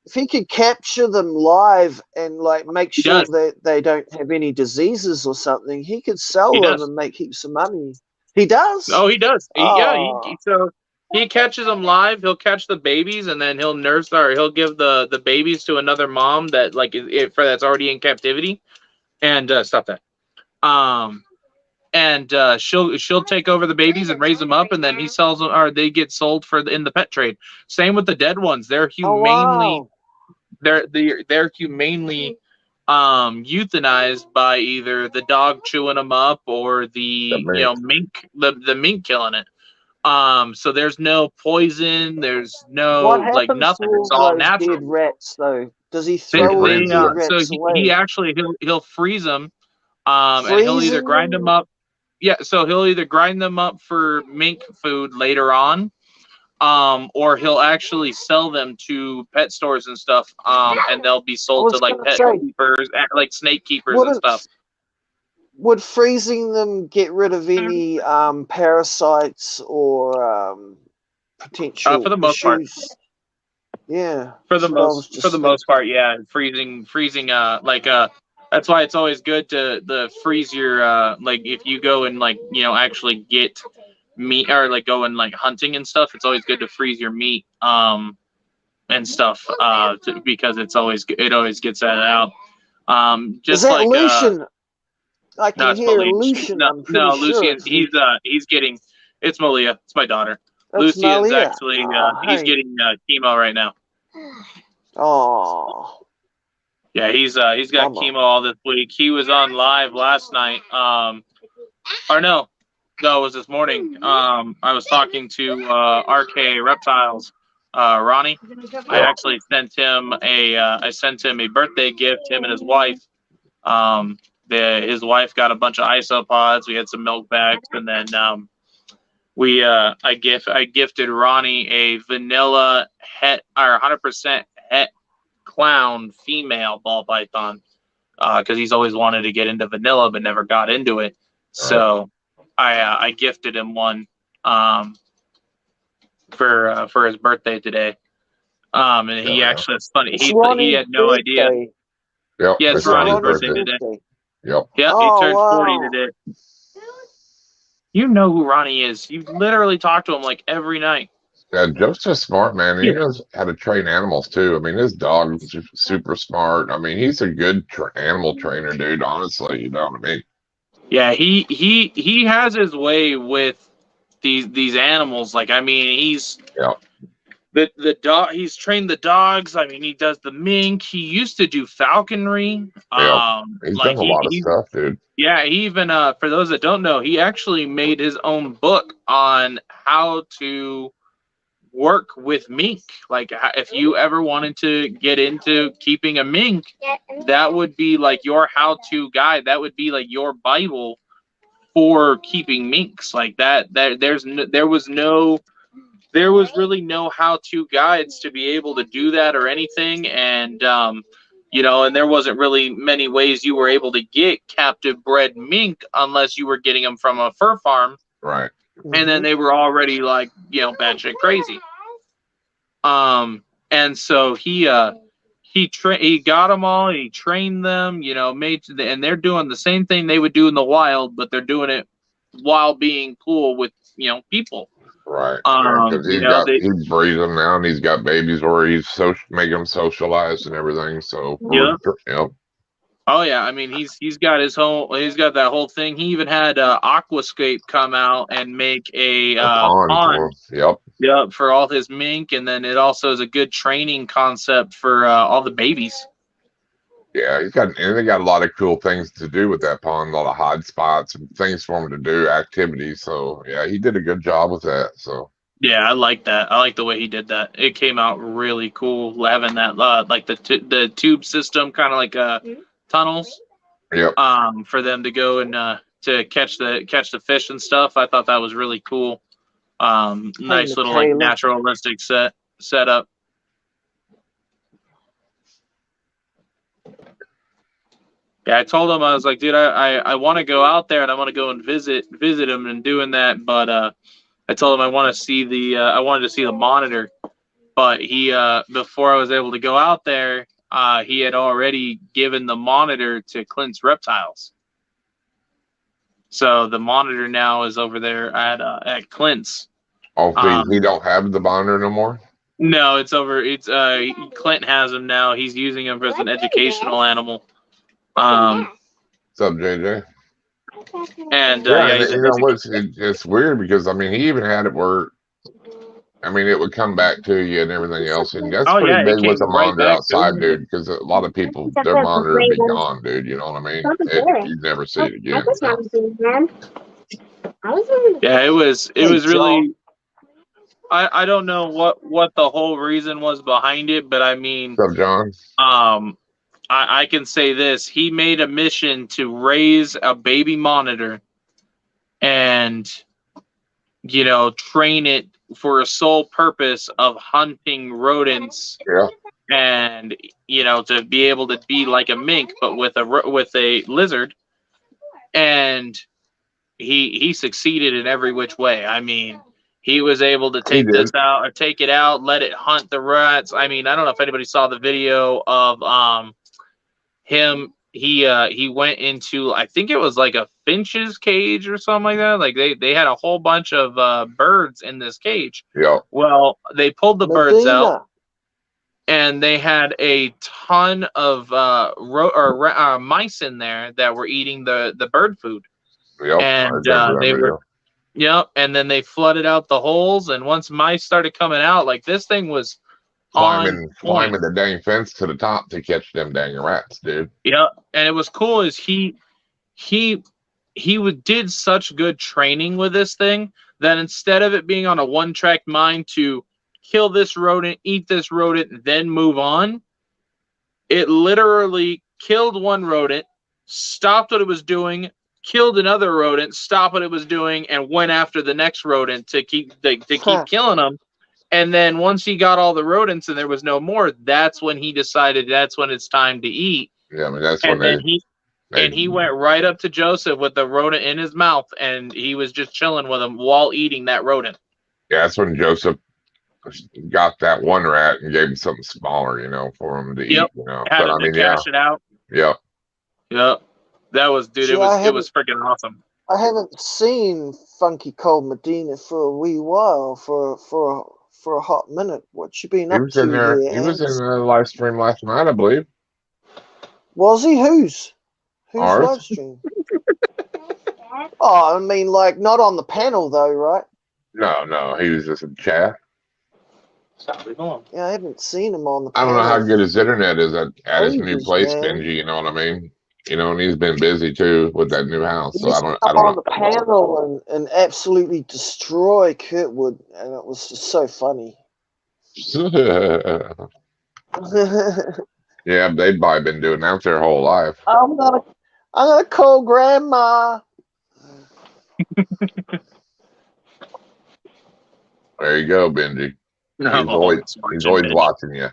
if he could capture them live and like make sure that they don't have any diseases or something, he could sell them and make heaps of money. He does? Oh, he does. So he catches them live. He'll catch the babies, and then he'll he'll give the babies to another mom that that's already in captivity, and stop that. And she'll take over the babies and raise them up, and then he sells them, or they get sold in the pet trade. Same with the dead ones. They're humanely they're humanely euthanized by either the dog chewing them up or the mink killing it. So there's no poison, there's no like nothing. It's all natural. Dead rats, though, does he throw the dead rats away? He actually he'll freeze them, and he'll either grind them up. Yeah, so he'll either grind them up for mink food later on, or he'll actually sell them to pet stores and stuff, and they'll be sold to like pet keepers, like snake keepers and stuff. Would freezing them get rid of any parasites or potential for the most part? Yeah. For the most part, yeah. Freezing. That's why it's always good to freeze your like if you go and like, you know, actually get meat or like go and like hunting and stuff. It's always good to freeze your meat and stuff because it always gets that out. Just like Lucian? I can hear Lucian. No, Lucian. He's getting. It's Malia. It's my daughter. Lucian's actually. He's getting chemo right now. Oh. Yeah, he's got chemo all this week. He was on live last night. Or no, it was this morning. I was talking to RK Reptiles, Ronnie. I actually sent him a birthday gift. Him and his wife. His wife got a bunch of isopods. We had some milk bags, and then I gifted Ronnie a vanilla het or 100% het clown female ball python because he's always wanted to get into vanilla but never got into it. So I gifted him one for his birthday today. And he actually, it's funny, he had no idea. Yep, yeah, it's Ronnie's birthday today. Yep. Yeah, he turned 40 today. You know who Ronnie is. You literally talk to him like every night. Yeah, Joe's just smart, man. He knows how to train animals too. I mean, his dog's super smart. I mean, he's a good animal trainer, dude. Honestly, you know what I mean? Yeah, he has his way with these animals. Like, I mean, he's the dog. He's trained the dogs. I mean, he does the mink. He used to do falconry. He's done a lot of stuff, dude. Yeah, he even for those that don't know, he actually made his own book on how to work with mink. Like if you ever wanted to get into keeping a mink, that would be like your how-to guide. That would be like your Bible for keeping minks. Like that there was really no how-to guides to be able to do that or anything. And you know, and there wasn't really many ways you were able to get captive bred mink unless you were getting them from a fur farm. Right. And then they were already like, you know, batshit crazy. And so he got them all, he trained them, you know, and they're doing the same thing they would do in the wild, but they're doing it while being cool with, you know, people. Right. Because he's breeding now, and he's got babies where he's making them socialize and everything. So yeah. Oh yeah, I mean he's got that whole thing. He even had Aquascape come out and make a pond. Yep, for all his mink, and then it also is a good training concept for all the babies. Yeah, they got a lot of cool things to do with that pond, a lot of hot spots and things for him to do, activities. So yeah, he did a good job with that. So yeah, I like that. I like the way he did that. It came out really cool, having that like the tube system, kind of like tunnels. Yep. For them to go and to catch the fish and stuff. I thought that was really cool. Nice little like naturalistic setup. Yeah, I told him, I was like, dude, I want to go out there and I want to go and visit him and doing that, but I told him I wanted to see the monitor, but he before I was able to go out there, he had already given the monitor to Clint's Reptiles. So the monitor now is over there at Clint's. Oh, he don't have the monitor no more? No, it's over. It's Clint has him now. He's using him as an educational animal. What's up, JJ? And it's weird because I mean he even had it where it would come back to you and everything else, and that's pretty big with the monitor outside, dude. Because a lot of people, their monitor would be gone, dude. You know what I mean? You'd never see it again. Yeah, it was really. I don't know what the whole reason was behind it, but I mean, what's up, John? I can say this: he made a mission to raise a baby monitor, and train it for a sole purpose of hunting rodents. Yeah. And to be able to be like a mink, but with a lizard, and he succeeded in every which way. I mean, he was able to take this out or take it out, let it hunt the rats. I mean, I don't know if anybody saw the video of him. He went into, I think it was like a finch's cage or something like that. Like they had a whole bunch of birds in this cage. Yeah. Well, they pulled the birds out, and they had a ton of mice in there that were eating the bird food. Yep. And they were. Yep. And then they flooded out the holes, and once mice started coming out, like this thing was climbing the dang fence to the top to catch them dang rats, dude. Yeah, and it was cool is he did such good training with this thing that instead of it being on a one-track mind to kill this rodent, eat this rodent, then move on, it literally killed one rodent, stopped what it was doing, killed another rodent, stopped what it was doing, and went after the next rodent to keep killing them. And then once he got all the rodents and there was no more, that's when he decided that's when it's time to eat. Yeah, I mean that's and when he went right up to Joseph with the rodent in his mouth, and he was just chilling with him while eating that rodent. Yeah, that's when Joseph got that one rat and gave him something smaller, for him to eat. Had him to cash it out. Yep. Yep. That was, dude. See, it was freaking awesome. I haven't seen Funky Cold Medina for a wee while, for a hot minute. What you been up to? He was in the live stream last night, I believe. Was he? Whose Ours? live stream? Oh, I mean, like not on the panel though, right? No, he was just in chat. Yeah, I haven't seen him on the panel. I don't know how good his internet is at his new place, man. Benji. You know what I mean? And he's been busy too with that new house. So I don't on know. The panel and absolutely destroy Kurtwood, and it was just so funny. Yeah, they've probably been doing that their whole life. I'm gonna call Grandma. There you go, Benji. No, He's always watching you.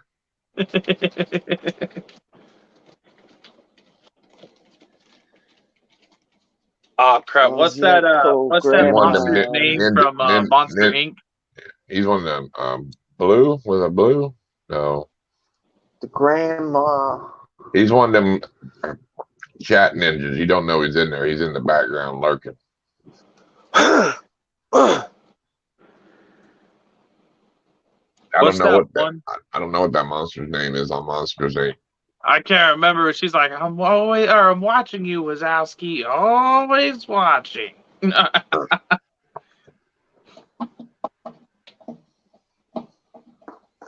Oh crap! What's that monster's name from Monster Inc? He's one of them. Blue with a blue? No. The Grandma. He's one of them chat ninjas. You don't know he's in there. He's in the background lurking. I don't know what that monster's name is on Monsters Inc. I can't remember. She's like, I'm watching you, Wazowski. Always watching.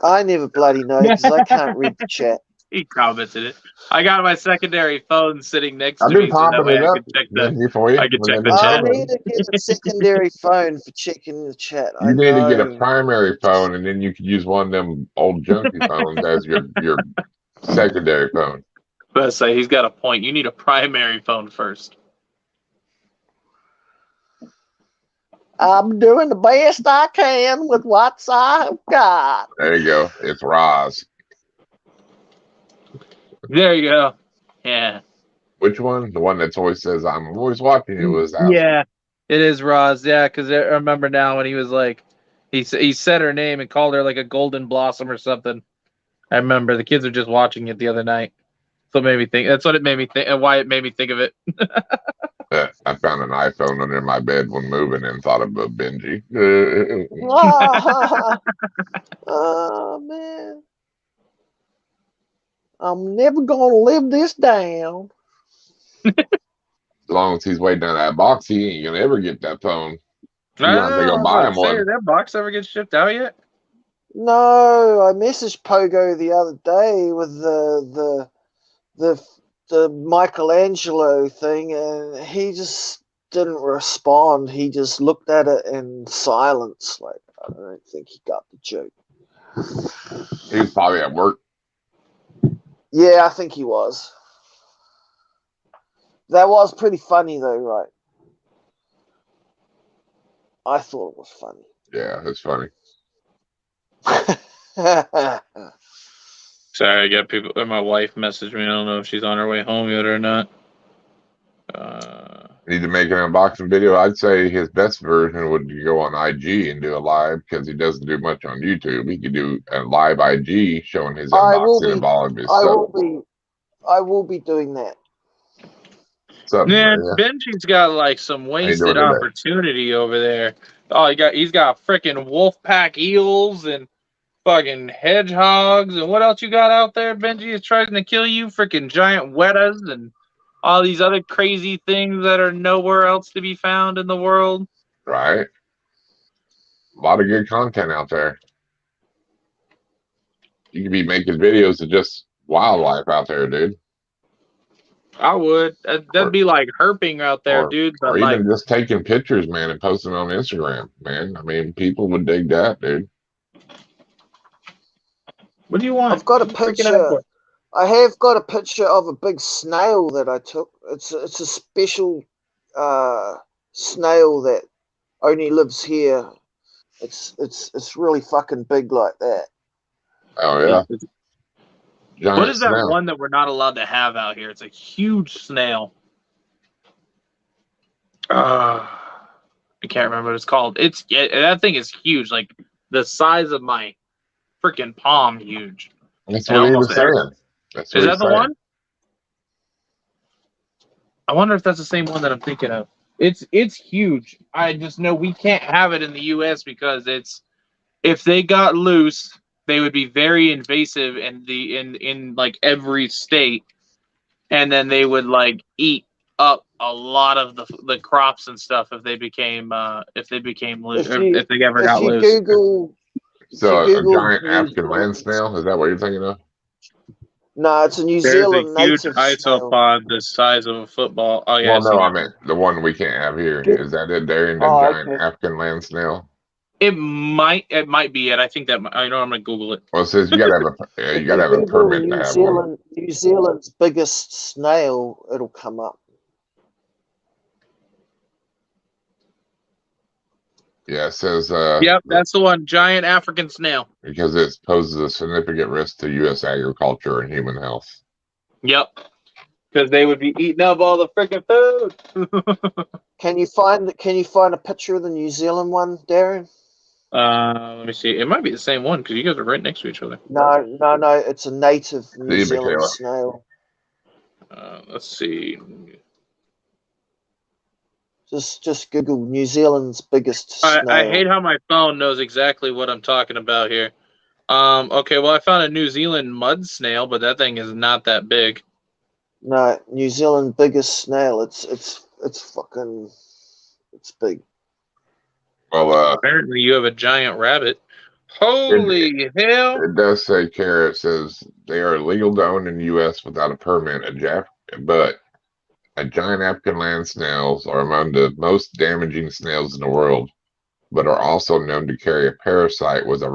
I never bloody know because I can't read the chat. He commented it. I got my secondary phone sitting next to I've me, been so that way popping it I up can check the for you. I can check the I chat. need to get a secondary phone for checking the chat. You need to get a primary phone, and then you can use one of them old junky phones as your secondary phone. But say he's got a point. You need a primary phone first. I'm doing the best I can with what I've got. There you go. It's Roz. There you go. Yeah. Which one? The one that's always says, I'm always watching you. Was that? Yeah, it is Roz. Yeah, because I remember now when he was like, he said her name and called her like a golden blossom or something. I remember the kids were just watching it the other night. So it made me think. That's what it made me think, and why it made me think of it. I found an iPhone under my bed when moving and thought of a Benji. Oh, man. I'm never going to live this down. As long as he's waiting on that box, he ain't going to ever get that phone. You have to go buy him one. Did that box ever get shipped out yet? No, I messaged Pogo the other day with the Michelangelo thing, and he just didn't respond. He just looked at it in silence. Like, I don't think he got the joke. He was probably at work. Yeah, I think he was. That was pretty funny, though, right? I thought it was funny. Yeah, it's funny. Sorry, I got people. My wife messaged me. I don't know if she's on her way home yet or not. Need to make an unboxing video. I'd say his best version would go on IG and do a live because he doesn't do much on YouTube. He could do a live IG showing his unboxing of all of his stuff. I will be doing that. Man, Benji's got like some wasted opportunity over there. Oh, he's got freaking wolf pack eels and fucking hedgehogs, and what else you got out there? Benji is trying to kill you. Freaking giant wettas and all these other crazy things that are nowhere else to be found in the world. Right. A lot of good content out there. You could be making videos of just wildlife out there, dude. I would. That'd be like herping out there, dude. But or even just taking pictures, man, and posting on Instagram, man. I mean, people would dig that, dude. What do you want? I've got a picture. I have got a picture of a big snail that I took. It's a special snail that only lives here. It's really fucking big like that. Oh yeah. What is that one that we're not allowed to have out here? It's a huge snail. I can't remember what it's called. That thing is huge, like the size of my freaking palm. Huge. That's what he was saying. Is that the one? I wonder if that's the same one that I'm thinking of. It's huge. I just know we can't have it in the U.S. because if they got loose, they would be very invasive in like every state, and then they would like eat up a lot of the crops and stuff if they became loose, if they ever got loose. So a giant African land snail, is that what you're thinking of? No, it's a New Zealand huge native isopod the size of a football. Oh yeah. Well, no, I meant the one we can't have here. Is that it there in the giant African land snail? It might be it. I think that I know. I'm gonna Google it. Well, it says you gotta have a permit to have one. New Zealand's biggest snail, it'll come up. Yeah, it says. Yep, that's the one. Giant African snail. Because it poses a significant risk to U.S. agriculture and human health. Yep, because they would be eating up all the freaking food. Can you find a picture of the New Zealand one, Darren? Let me see. It might be the same one because you guys are right next to each other. No. It's a native New Zealand Michaela. snail. Let's see. Just Google New Zealand's biggest snail. I hate how my phone knows exactly what I'm talking about here. Okay, well, I found a New Zealand mud snail, but that thing is not that big. No, New Zealand biggest snail. It's big. Well, apparently you have a giant rabbit. Holy hell! It does say, Kara, it says they are illegal to own in the U.S. without a permit. But a giant African land snails are among the most damaging snails in the world, but are also known to carry a parasite with a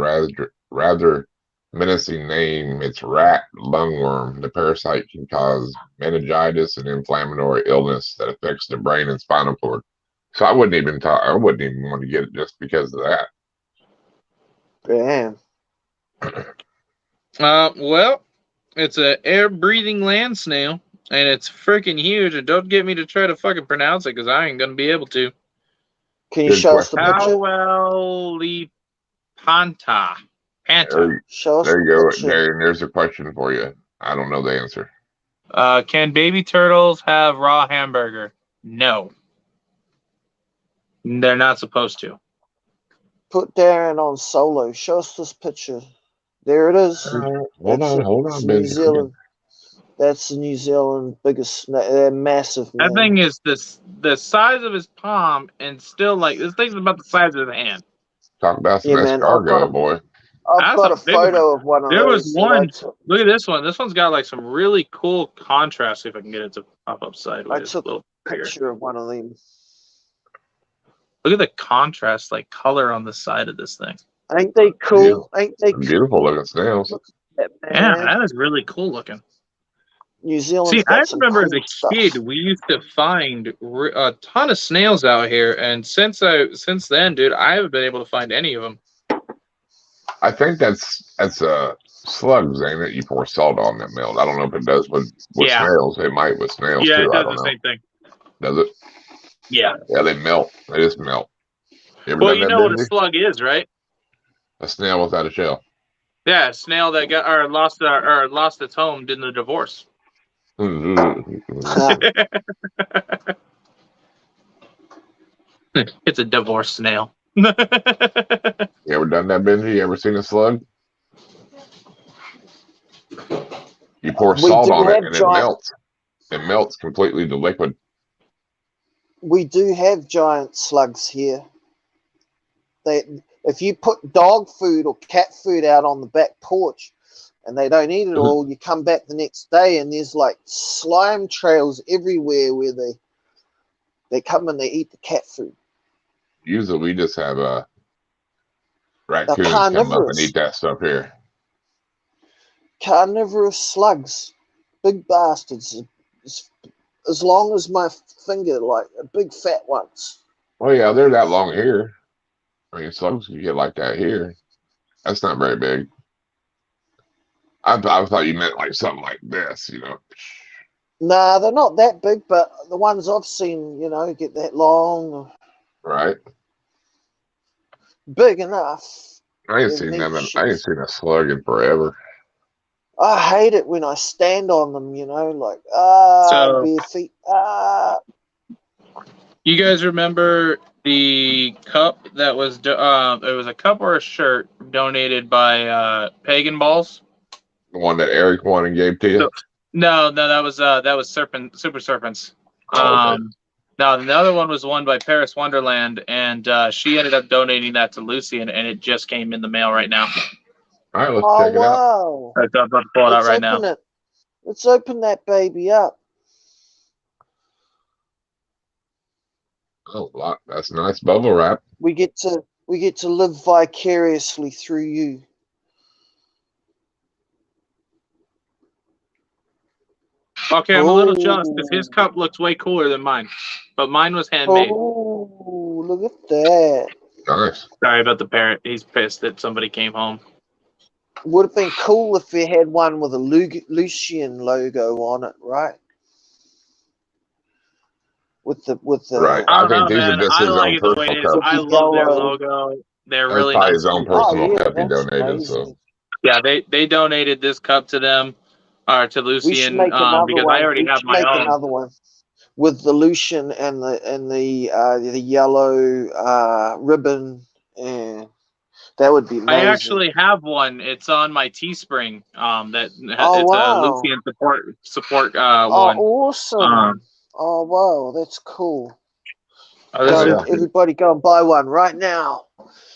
rather menacing name. It's rat lungworm. The parasite can cause meningitis and inflammatory illness that affects the brain and spinal cord. So I wouldn't even want to get it just because of that. Damn. Well, it's an air-breathing land snail, and it's freaking huge. And don't get me to try to fucking pronounce it, because I ain't gonna be able to. Can you show us the picture? Panta. Show us there you go, picture. Darren. There's a question for you. I don't know the answer. Can baby turtles have raw hamburger? No. They're not supposed to. Put Darren on solo. Show us this picture. There it is. Hold on, New Zealand. That's the New Zealand biggest snail. They're massive, man. That thing is the size of his palm, and still like this thing's about the size of his hand. Talk about some escargot, boy. I've got a photo of one of those. There was one. Look at this one. This one's got like some really cool contrast. See if I can get it to pop up sideways. I took a picture of one of them. Look at the contrast, like color on the side of this thing. Ain't they cool? Yeah. Ain't they beautiful looking snails? Yeah, that is really cool looking. New Zealand. See, I remember as a kid, we used to find a ton of snails out here, and since then, dude, I haven't been able to find any of them. I think that's slugs, ain't it? You pour salt on that melt. I don't know if it does with snails. It might with snails yeah, too. it does I don't the know. same thing. Does it? Yeah. Yeah, they melt. They just melt. Well, you know what a slug is, right? A snail without a shell. Yeah, a snail that got lost its home in the divorce. It's a divorce snail. You ever done that, Benji? You ever seen a slug? You pour salt on it and it melts. It melts completely to liquid. We do have giant slugs here. If you put dog food or cat food out on the back porch and they don't eat it all, you come back the next day and there's like slime trails everywhere where they come and they eat the cat food. Usually we just have raccoons come up and eat that stuff here. Carnivorous slugs, big bastards, as long as my finger, like big fat ones. Well, yeah, they're that long here. I mean, slugs you get like that here. That's not very big. I thought you meant like something like this, you know. Nah, they're not that big, but the ones I've seen, you know, get that long. Right. Big enough. I ain't seen a slug in forever. I hate it when I stand on them, you know, like bare feet. You guys remember the cup that was it was a cup or a shirt donated by Pagan Balls? The one that Eric won and gave to you? No, that was Super Serpents. Okay. No, the other one was won by Paris Wonderland, and she ended up donating that to Lucy, and it just came in the mail right now. All right, let's check it out. I'm about to pull it out right now. Let's open that baby up. Oh, that's nice bubble wrap. We get to We get to live vicariously through you. Okay, I'm a little jealous because his cup looks way cooler than mine, but mine was handmade. Oh, look at that. Nice. Sorry about the parrot. He's pissed that somebody came home. Would have been cool if we had one with a Lucian logo on it, right? With the Right. I I think don't know, these are man. just I his like own it the way personal it is. cups. I love their logo. They're That's really probably nice. his own Oh, personal yeah, cup he that's donated. amazing. So Yeah, they donated this cup to them, or to We should Lucian, make another because one. I already We have should my make own. another one with the Lucian and the yellow ribbon, and that would be amazing. I actually have one. It's on my Teespring. It's wow. a Lucian support Oh, one. awesome. Oh, wow, that's cool. Oh, Everybody go and buy one right now.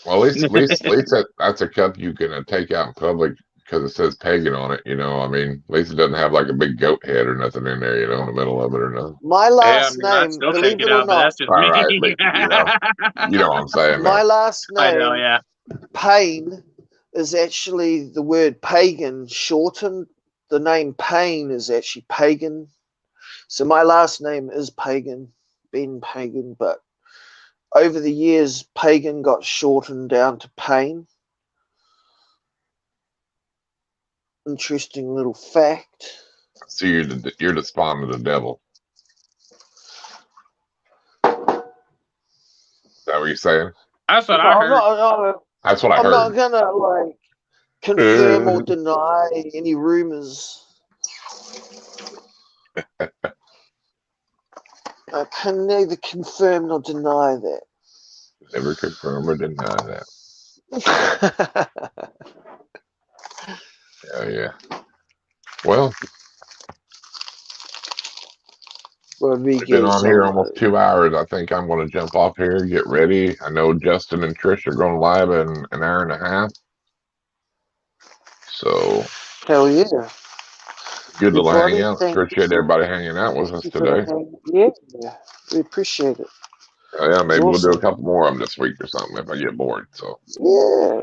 well, at least that's a cup you can take out in public because it says pagan on it. You know, I mean, at least it doesn't have like a big goat head or nothing in there. You know, in the middle of it or nothing. My last I'd name, still believe take it it or out, but not, that's just All me. right, but you know what I'm saying. my Though. last I name, know, yeah. Pain, is actually the word pagan shortened. The name Pain is actually pagan. So my last name is Pagan, Ben Pagan, but over the years, Pagan got shortened down to Pain. Interesting little fact. So you're the spawn of the devil. Is that what you're saying? That's what I heard. That's what I I'm heard. not gonna like confirm or deny any rumors. I can neither confirm nor deny that. Never confirm or deny that. Yeah. Well, we've been on here almost 2 hours. I think I'm going to jump off here, get ready. I know Justin and Trish are going live in an hour and a half. So, hell yeah. Good little hangout. Appreciate everybody hanging out with us today. Yeah, we appreciate it. Yeah, maybe we'll do a couple more of them this week or something if I get bored. So yeah,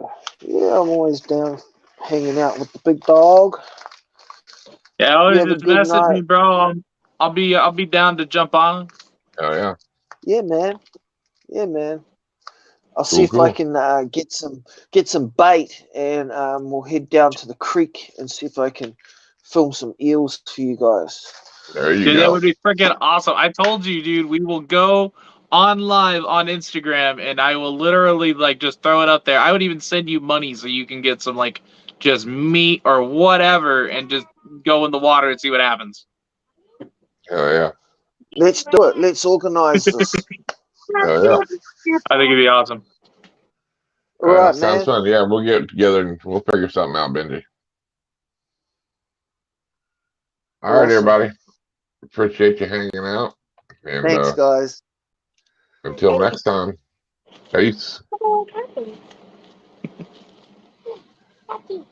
I'm always down hanging out with the big dog. Yeah, always just message me, bro. I'll be down to jump on. Oh yeah. Yeah, man. I'll see if I can get some bait, and we'll head down to the creek and see if I can film some eels for you guys. There you go. That would be freaking awesome. I told you, dude, we will go on live on Instagram, and I will literally like just throw it up there. I would even send you money so you can get some like just meat or whatever, and just go in the water and see what happens. Oh yeah. Let's do it. Let's organize this. Oh yeah. I think it'd be awesome. All right, sounds fun. Yeah, we'll get together and we'll figure something out, Benji. All right, everybody. Appreciate you hanging out. And thanks, guys. Until next time. Peace. Happy.